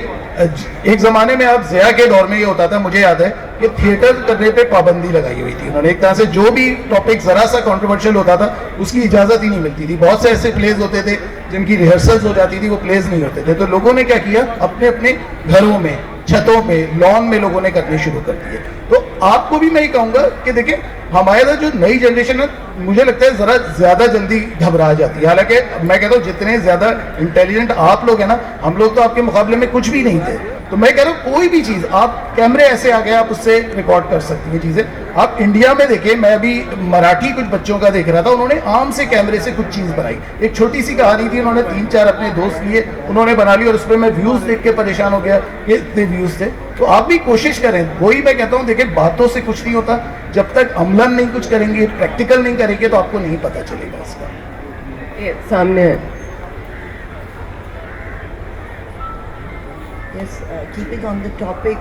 एक ज़माने में आप ज़िया के दौर में ये होता था, मुझे याद है कि थिएटर करने पे पाबंदी लगाई हुई थी उन्होंने। एक तरह से जो भी टॉपिक ज़रा सा कंट्रोवर्शियल होता था उसकी इजाज़त ही नहीं मिलती थी। बहुत से ऐसे प्लेज होते थे जिनकी रिहर्सल्स हो जाती थी, वो प्लेज नहीं होते थे। तो लोगों ने क्या किया, अपने अपने घरों में, छतों पे, लॉन में लोगों ने करने शुरू कर दिए। तो आपको भी मैं ये कहूँगा कि देखिए हमारा जो नई जनरेशन है, मुझे लगता है ज़रा ज़्यादा जल्दी घबरा जाती है। हालांकि मैं कहता हूँ जितने ज़्यादा इंटेलिजेंट आप लोग हैं ना, हम लोग तो आपके मुकाबले में कुछ भी नहीं थे। तो मैं कह रहा हूँ कोई भी चीज़, आप कैमरे ऐसे आ गए आप उससे रिकॉर्ड कर सकती हैं चीज़ें। आप इंडिया में देखिए, मैं अभी मराठी कुछ बच्चों का देख रहा था, उन्होंने आम से कैमरे से कुछ चीज़ बनाई। एक छोटी सी कहानी थी, उन्होंने 3-4 अपने दोस्त लिए, उन्होंने बना ली, और उस पर मैं व्यूज़ देख के परेशान हो गया कि इतने व्यूज़ थे। तो आप भी कोशिश करें। वही मैं कहता हूँ, देखिए बातों से कुछ नहीं होता, जब तक अमलन नहीं कुछ करेंगे, प्रैक्टिकल नहीं करेंगे, तो आपको नहीं पता चलेगा इसका। ये सामने Yes, keeping on the topic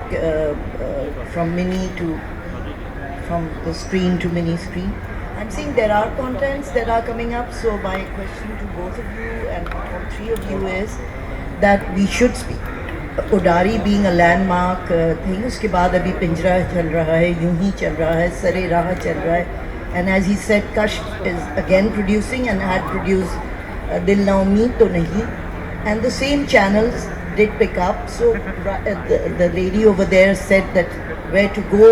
from the screen to mini screen, I'm seeing there are contents that are coming up. So my question to both of you and all three of you is that we should speak. Udaari being a landmark thing, उसके बाद अभी पिंजरा चल रहा है, यूं ही चल रहा है, सरे राह चल रहा है, and as he said, Kash is again producing and had produced दिल ना उम्मीद तो नहीं, and the same channels did pick up. So the lady over there said that where to go.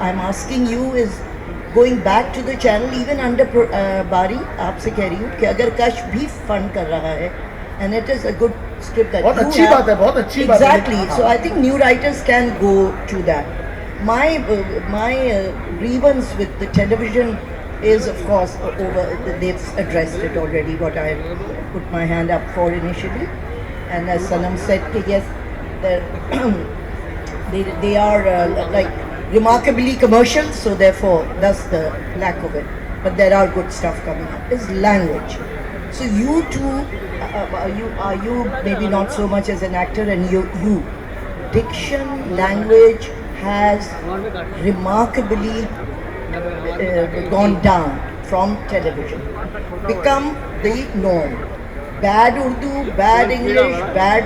I'm asking you is going back to the channel even under Bari. आपसे कह रही हूँ कि अगर कश भी फंड कर रहा है, and it is a good script that बहुत you अच्छी have. बात है, बहुत अच्छी बात है। Exactly. So I think new writers can go to that. My grievance with the television is, of course, over. They've addressed it already. What I put my hand up for initially. And as Sanam said, yes, they are like remarkably commercial, so therefore that's the lack of it. But there are good stuff coming up. Is language. So you too, you maybe not so much as an actor, and you diction, language has remarkably gone down from television, become the norm. Bad Urdu, bad English, bad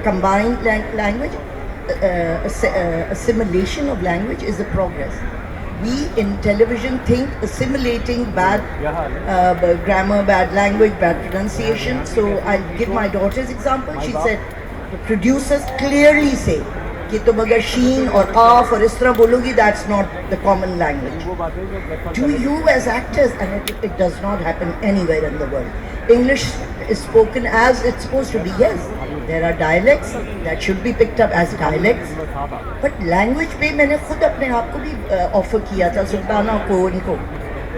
combined language, assimilation of language is a progress. We in television think assimilating bad grammar, bad language, bad pronunciation. So I'll give my daughter's example. She said, the producers clearly say कि तुम अगर शीन और काफ और इस तरह बोलोगी, that's not the common language. Do you as actors, and it does not happen anywhere in the world. English is spoken as it's supposed to be. Yes, there are dialects that should be picked up as dialects. But language पे मैंने खुद अपने आप को भी offer किया था, सुल्ताना को, उनको.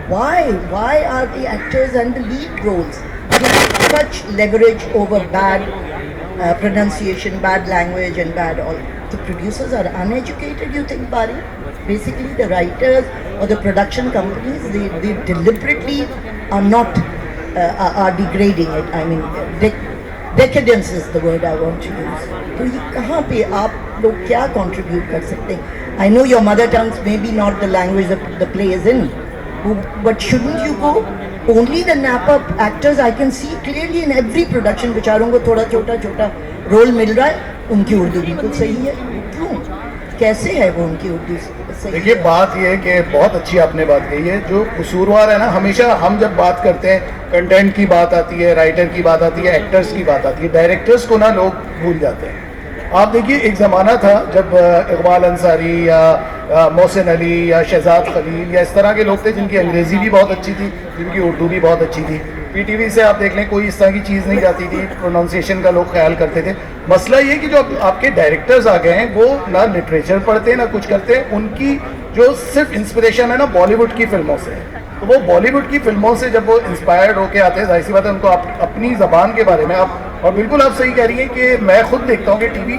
Why are the actors and the lead roles having such leverage over bad pronunciation, bad language, and bad all? The producers are uneducated, you think, Bari? Basically, the writers or the production companies, they deliberately are not, are degrading it. I mean, decadence is the word I want to use. तो ये कहाँ पे आप लोग क्या contribute कर सकते हैं? I know your mother tongue may be not the language that the play is in, but shouldn't you go? Only the nap-up actors I can see clearly in every production, बेचारों को थोड़ा छोटा role मिल रहा है, उनकी उर्दू बिल्कुल सही है। क्यों? कैसे है वो उनकी उर्दू सही? देखिए बात ये है कि बहुत अच्छी आपने बात कही है। जो कसूरवार है ना, हमेशा हम जब बात करते हैं, कंटेंट की बात आती है, राइटर की बात आती है, एक्टर्स की बात आती है, डायरेक्टर्स को ना लोग भूल जाते हैं। आप देखिए एक ज़माना था जब इकबाल अंसारी या मोहसिन अली या शहजाद खलील या इस तरह के लोग थे जिनकी अंग्रेज़ी भी बहुत अच्छी थी, जिनकी उर्दू भी बहुत अच्छी थी। पीटीवी से आप देख लें, कोई इस तरह की चीज़ नहीं जाती थी, प्रोनाउंसिएशन का लोग ख्याल करते थे। मसला ये कि जो आपके डायरेक्टर्स आ गए हैं, वो ना लिटरेचर पढ़ते हैं ना कुछ करते हैं। उनकी जो सिर्फ इंस्पिरेशन है ना बॉलीवुड की फिल्मों से, तो वो बॉलीवुड की फिल्मों से जब वो इंस्पायर्ड होके आते हैं, जाहिर सी बात है उनको अपनी ज़बान के बारे में आप, और बिल्कुल आप सही कह रही हैं कि मैं खुद देखता हूँ कि टीवी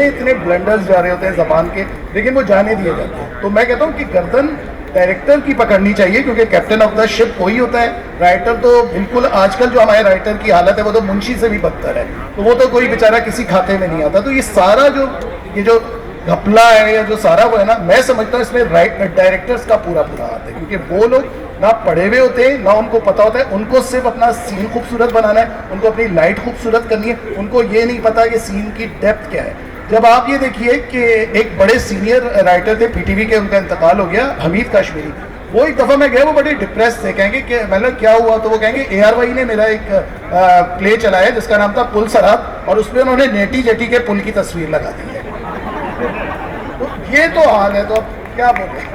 इतने ब्लंडर्स जा रहे होते हैं ज़बान के, लेकिन वो जाने दिए जाते हैं। तो मैं कहता हूँ कि गर्दन डायरेक्टर की पकड़नी चाहिए, क्योंकि कैप्टन ऑफ द शिप वही होता है। राइटर तो बिल्कुल, आजकल जो हमारे राइटर की हालत है वो तो मुंशी से भी बदतर है, तो वो तो कोई बेचारा किसी खाते में नहीं आता। तो ये सारा जो घपला है या जो सारा वो है ना, मैं समझता हूँ इसमें डायरेक्टर्स का पूरा हाथ है, क्योंकि वो लोग ना पढ़े हुए होते हैं, ना उनको पता होता है। उनको सिर्फ अपना सीन खूबसूरत बनाना है, उनको अपनी लाइट खूबसूरत करनी है, उनको ये नहीं पता कि सीन की डेप्थ क्या है। जब आप ये देखिए कि एक बड़े सीनियर राइटर थे पीटीवी के, उनका इंतकाल हो गया, हमीद कश्मीरी, वो एक दफ़ा मैं गया, वो बड़े डिप्रेस थे, कहेंगे कि मतलब क्या हुआ, तो वो कहेंगे ARY ने मेरा एक प्ले चलाया जिसका नाम था पुल सरात, और उसमें उन्होंने नेटी जेटी के पुल की तस्वीर लगा दी है। तो ये तो हाल है, तो अब क्या बोले।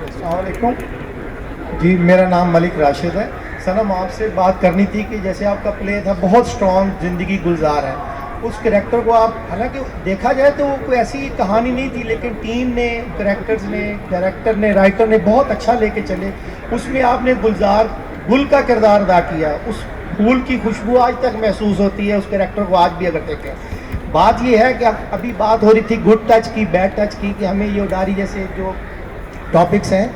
अस्सलामुअलैकुम जी, मेरा नाम मलिक राशिद है। सनम, आपसे बात करनी थी कि जैसे आपका प्ले था बहुत स्ट्रॉन्ग, ज़िंदगी गुलजार है, उस कैरेक्टर को आप, हालांकि देखा जाए तो कोई ऐसी कहानी नहीं थी, लेकिन टीम ने, कैरेक्टर्स ने, डायरेक्टर ने, राइटर ने बहुत अच्छा लेके चले। उसमें आपने गुलजार गुल का किरदार अदा किया, उस फूल की खुशबू आज तक महसूस होती है उस कैरेक्टर को आज भी अगर देखें। बात यह है कि अभी बात हो रही थी गुड टच की, बैड टच की, कि हमें ये उडारी जैसे जो टॉपिक्स हैं,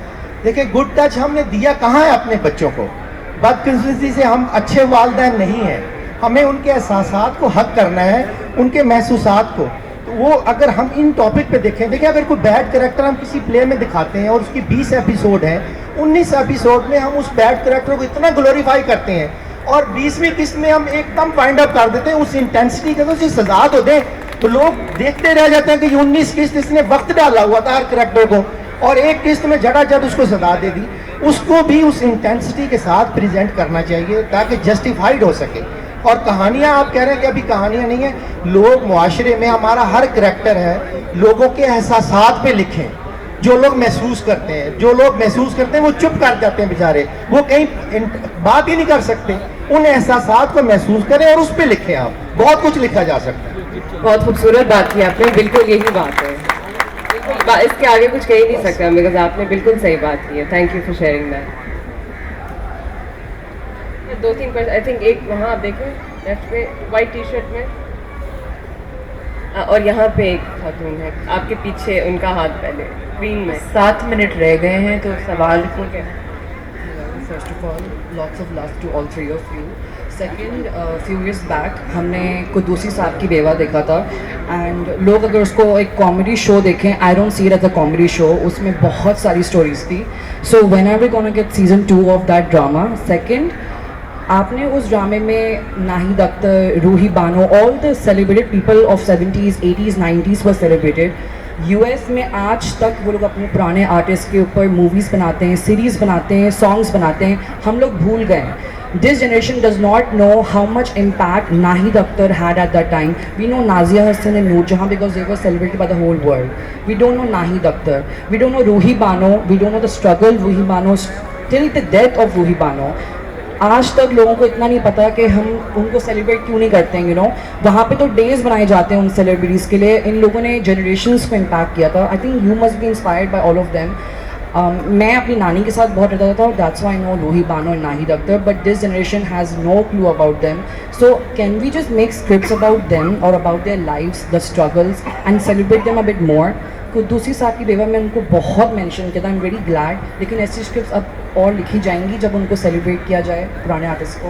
देखिए गुड टच हमने दिया कहाँ है अपने बच्चों को। बदकिस्मती से हम अच्छे वालिदैन नहीं हैं, हमें उनके एहसासात को हक करना है, उनके महसूसात को। तो वो अगर हम इन टॉपिक पे देखें, देखिए अगर कोई बैड कैरेक्टर हम किसी प्ले में दिखाते हैं और उसकी 20 एपिसोड हैं, 19 एपिसोड में हम उस बैड कैरेक्टर को इतना ग्लोरीफाई करते हैं और 20वीं किस्त में हम एकदम फाइंड आउट कर देते हैं उस इंटेंसिटी के, तो उसे सजा तो दें। तो लोग देखते रह जाते हैं कि 19 किस्त इसने वक्त डाला हुआ था हर कैरेक्टर को, और एक किस्त में झटाझट उसको सजा दे दी। उसको भी उस इंटेंसिटी के साथ प्रेजेंट करना चाहिए ताकि जस्टिफाइड हो सके। और कहानियाँ, आप कह रहे हैं कि अभी कहानियाँ नहीं है, लोग मुआशरे में, हमारा हर करैक्टर है, लोगों के एहसासात पे लिखें, जो लोग महसूस करते हैं। जो लोग महसूस करते हैं वो चुप कर जाते हैं बेचारे, वो कहीं बात ही नहीं कर सकते। उन एहसासात को महसूस करें और उस पर लिखें। आप बहुत कुछ लिखा जा सकता है। बहुत खूबसूरत बात की आपने, बिल्कुल यही बात है, इसके आगे कुछ कह ही नहीं सकता, बिकॉज आपने बिल्कुल सही बात की है। Thank you for sharing that. 2-3 question, I think एक वहाँ आप देखें लेफ्ट पे वाइट टी शर्ट में, और यहाँ पे एक खातून है आपके पीछे, उनका हाथ पहले ग्रीन में। 7 मिनट रह गए हैं, तो सवाल को क्या। First of all, lots of love to all three of you. Second, few years back हमने कुद्दूसी साहब की बेवा देखा था, एंड लोग अगर उसको एक कॉमेडी शो देखें, I don't see it as a comedy show, उसमें बहुत सारी स्टोरीज थी। So when are we gonna get season 2 of that drama? Second, आपने उस ड्रामे में Nahid Akhtar, Roohi Bano, all the celebrated people of 70s, 80s, 90s were celebrated. US में आज तक वो लोग अपने पुराने आर्टिस्ट के ऊपर मूवीज़ बनाते हैं, सीरीज़ बनाते हैं, सॉन्ग्स बनाते हैं, हम लोग भूल गए। This generation does not know how much impact Nahid Akhtar had at that time. We know Nazia Hassan and Noor Jahan because they were celebrated by the whole world. We don't know Nahid Akhtar. We don't know Ruhi Bano. We don't know the struggle Ruhi Bano till the death of Ruhi Bano. आज तक लोगों को इतना नहीं पता कि हम उनको सेलिब्रेट क्यों नहीं करते हैं, यू नो। वहाँ पे तो डेज बनाए जाते हैं उन सेलिब्रिटीज़ के लिए। इन लोगों ने जनरेशन्स को इम्पैक्ट किया था। I think you must be inspired by all of them. मैं अपनी नानी के साथ बहुत रहता था, that's why I know Ruhi Bano and Nahid Akhtar, but this generation has no clue about them. So can we just make scripts about them और about their lives, the struggles, and celebrate them a bit more. Quddusi साहब की बेवा में उनको बहुत mention किया था, I am very glad, लेकिन ऐसी स्क्रिप्ट्स अब और लिखी जाएंगी जब उनको सेलिब्रेट किया जाए, पुराने आर्टिस्ट को।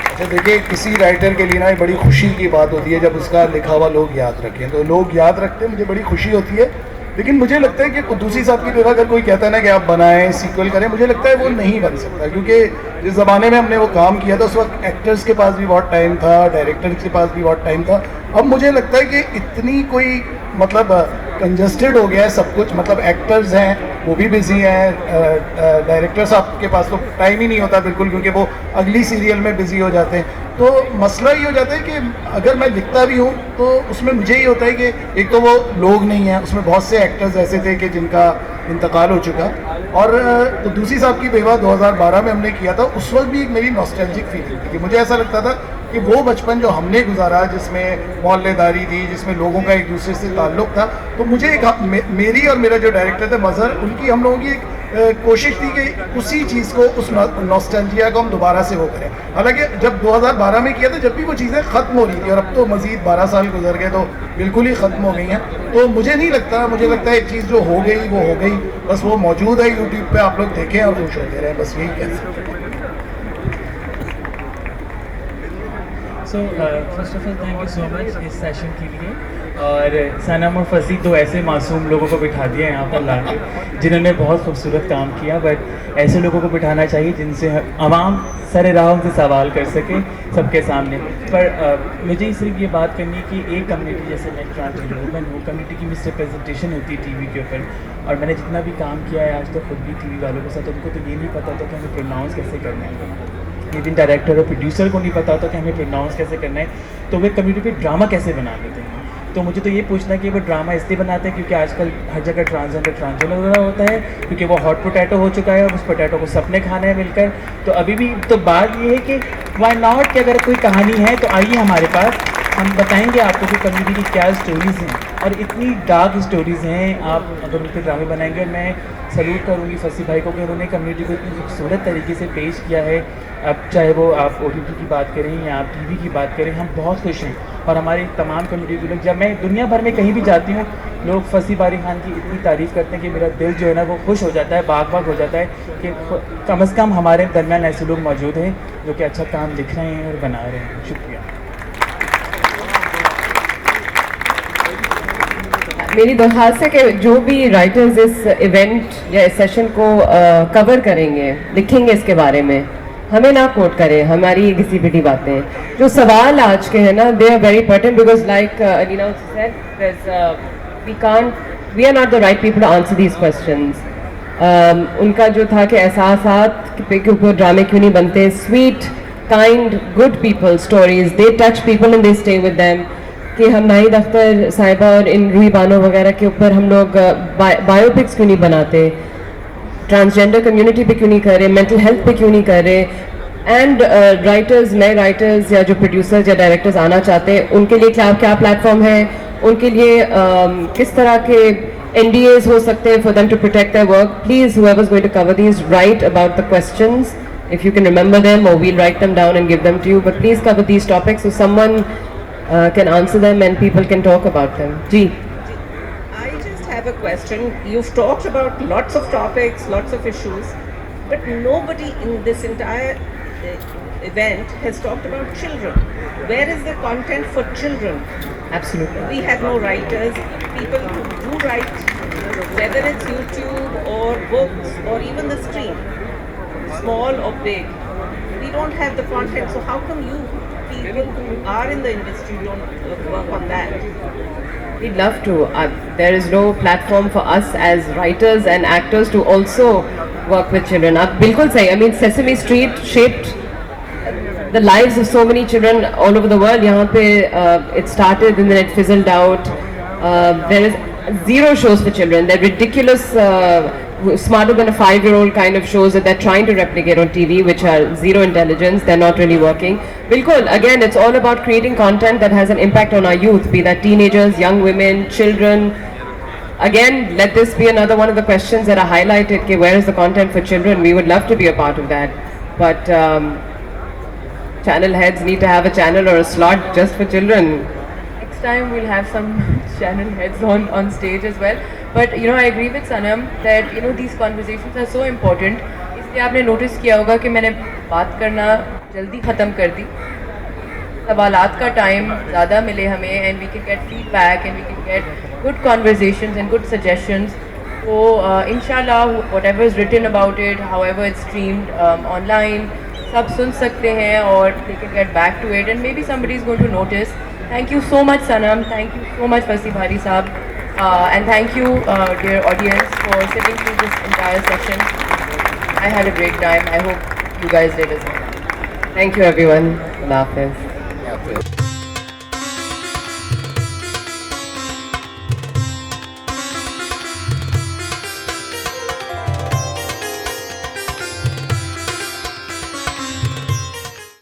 अच्छा देखिए, किसी राइटर के लिए ना बड़ी खुशी की बात होती है जब उसका लिखा हुआ लोग याद रखें, तो लोग याद रखते हैं, मुझे बड़ी खुशी होती है। लेकिन मुझे लगता है कि कुद्दूसी साहब की बेवा अगर कोई कहता है ना कि आप बनाएं, सीक्वल करें, मुझे लगता है वो नहीं बन सकता, क्योंकि जिस ज़माने में हमने वो काम किया था उस वक्त एक्टर्स के पास भी बहुत टाइम था, डायरेक्टर्स के पास भी बहुत टाइम था। अब मुझे लगता है कि इतनी कोई मतलब कंजस्टेड हो गया है सब कुछ, मतलब एक्टर्स हैं वो भी बिजी हैं, डायरेक्टर साहब के पास तो टाइम ही नहीं होता बिल्कुल, क्योंकि वो अगली सीरियल में बिजी हो जाते हैं। तो मसला ये हो जाता है कि अगर मैं लिखता भी हूँ तो उसमें मुझे ये होता है कि एक तो वो लोग नहीं हैं, उसमें बहुत से एक्टर्स ऐसे थे कि जिनका इंतकाल हो चुका, और कुद्दूसी साहब की बेवा 2012 में हमने किया था। उस वक्त भी एक मेरी नॉस्टैल्जिक फीलिंग थी कि मुझे ऐसा लगता था कि वो बचपन जो हमने गुजारा, जिसमें मोहल्लेदारी थी, जिसमें लोगों का एक दूसरे से ताल्लुक़ था, तो मुझे एक मेरी और मेरा जो डायरेक्टर थे मज़हर, उनकी हम लोगों की एक कोशिश थी कि उसी चीज़ को, उस नॉस्टैल्जिया को हम दोबारा से वो करें। हालांकि जब 2012 में किया था, जब भी वो चीज़ें ख़त्म हो रही थी, और अब तो मज़ीद 12 साल गुजर गए तो बिल्कुल ही ख़त्म हो गई हैं। तो मुझे नहीं लगता, मुझे लगता है एक चीज़ जो हो गई वो हो गई, बस वो मौजूद है यूट्यूब पे, आप लोग देखें और खुश होते रहें, बस यही कह सकते हैं। So first of all thank you so much इस सेशन के लिए। और सनम और फसी दो ऐसे मासूम लोगों को बिठा दिया यहाँ पर लाके जिन्होंने बहुत खूबसूरत काम किया, बट ऐसे लोगों को बिठाना चाहिए जिनसे आवाम सरे राह से सवाल कर सके सबके सामने। पर मुझे सिर्फ ये बात करनी है कि एक कम्युनिटी जैसे मैं ट्रांसजेंडर वुमन हूँ, कम्युनिटी की मिसरिप्रेजेंटेशन होती है टीवी के ऊपर, और मैंने जितना भी काम किया है आज तक खुद भी टीवी वालों के साथ, उनको तो ये नहीं पता था कि हमें प्रोनाउंस कैसे करना है। इवन डायरेक्टर और प्रोड्यूसर को नहीं पता होता कि हमें प्रोनाउंस कैसे करना है, तो वे कम्युनिटी पे ड्रामा कैसे बना लेते हैं। तो मुझे तो ये पूछना है कि वो ड्रामा इसलिए बनाते हैं क्योंकि आजकल हर जगह ट्रांसजेंडर वगैरह होता है, क्योंकि वो हॉट पोटैटो हो चुका है और उस पोटैटो को सबने खाना है मिलकर। तो अभी भी तो बात ये है कि वाई नॉट कि अगर कोई कहानी है तो आइए हमारे पास, हम बताएंगे आपको कि कम्युनिटी की क्या स्टोरीज़ हैं, और इतनी डार्क स्टोरीज़ हैं। आप अगर उन पर ड्रामे बनाएंगे, और मैं सल्यूट करूँगी फसी भाई को कि उन्होंने कम्युनिटी को इतनी खूबसूरत तरीके से पेश किया है। अब चाहे वो आप OTT की बात करें या आप TV की बात करें, हम बहुत खुश हैं। और हमारे तमाम कम्युनिटी के लोग, जब मैं दुनिया भर में कहीं भी जाती हूँ, लोग फसी बारी खान की इतनी तारीफ़ करते हैं कि मेरा दिल जो है ना वो खुश हो जाता है, बाग बाग हो जाता है कि कम से कम हमारे दरमियान ऐसे लोग मौजूद हैं जो कि अच्छा काम लिख रहे हैं और बना रहे हैं। शुक्रिया। मेरी दरख्वास्त है कि जो भी राइटर्स इस इवेंट या इस सेशन को कवर करेंगे, लिखेंगे इसके बारे में, हमें ना कोट करें हमारी घिसी पिटी बातें। जो सवाल आज के हैं ना, they are very important because like Alina said, we are not the right people to answer these questions. उनका जो था कि एहसासात के ऊपर ड्रामे क्यों नहीं बनते, sweet kind good people stories, they touch people and they stay with them. कि हम नाहिद अख्तर साहिबा और इन रूही बानो वगैरह के ऊपर हम लोग बायोपिक्स क्यों नहीं बनाते, ट्रांसजेंडर कम्युनिटी पे क्यों नहीं कर रहे, मेंटल हेल्थ पे क्यों नहीं कर रहे। एंड राइटर्स, नए राइटर्स या जो प्रोड्यूसर्स या डायरेक्टर्स आना चाहते हैं, उनके लिए क्या क्या प्लेटफॉर्म है, उनके लिए किस तरह के NDAs हो सकते हैं for them to protect their work. Please whoever is going to cover these, write about the questions if you can remember them, or we'll write them down and give them to you, but please cover these topics so someone can answer them and people can talk about them. Ji. I just have a question. You've talked about lots of topics, lots of issues, but nobody in this entire event has talked about children. Where is the content for children? Absolutely. We have no writers, people who do write, whether it's YouTube or books or even the stream, small or big. We don't have the content, so how come you people who are in the industry don't work on that? We'd love to. There is no platform for us as writers and actors to also work with children. Bilkul sahi. I mean, Sesame Street shaped the lives of so many children all over the world. Yahan pe it started and then it fizzled out. There is zero shows for children. They're ridiculous, smarter than a 5-year-old kind of shows that they're trying to replicate on TV, which are zero intelligence. They're not really working. Bilkul, again, it's all about creating content that has an impact on our youth, be that teenagers, young women, children. Again, let this be another one of the questions that are highlighted. Okay, where is the content for children? We would love to be a part of that. But channel heads need to have a channel or a slot just for children. Next time we'll have some channel heads on stage as well. But you know, I agree with Sanam that you know these conversations are so important. इसलिए आपने notice किया होगा कि मैंने बात करना जल्दी ख़त्म कर दी, सवालात का टाइम ज़्यादा मिले हमें, and we can get feedback and we can get good conversations and good suggestions. So inshallah, whatever is written about it, however it's streamed online, सब सुन सकते हैं और they can get back to it and maybe somebody is going to notice. Thank you so much Sanam, thank you so much Fasi Bhari Saab, and thank you dear audience for sitting through this entire session. I had a great time. I hope you guys did as well. Thank you everyone. Allah Hafiz.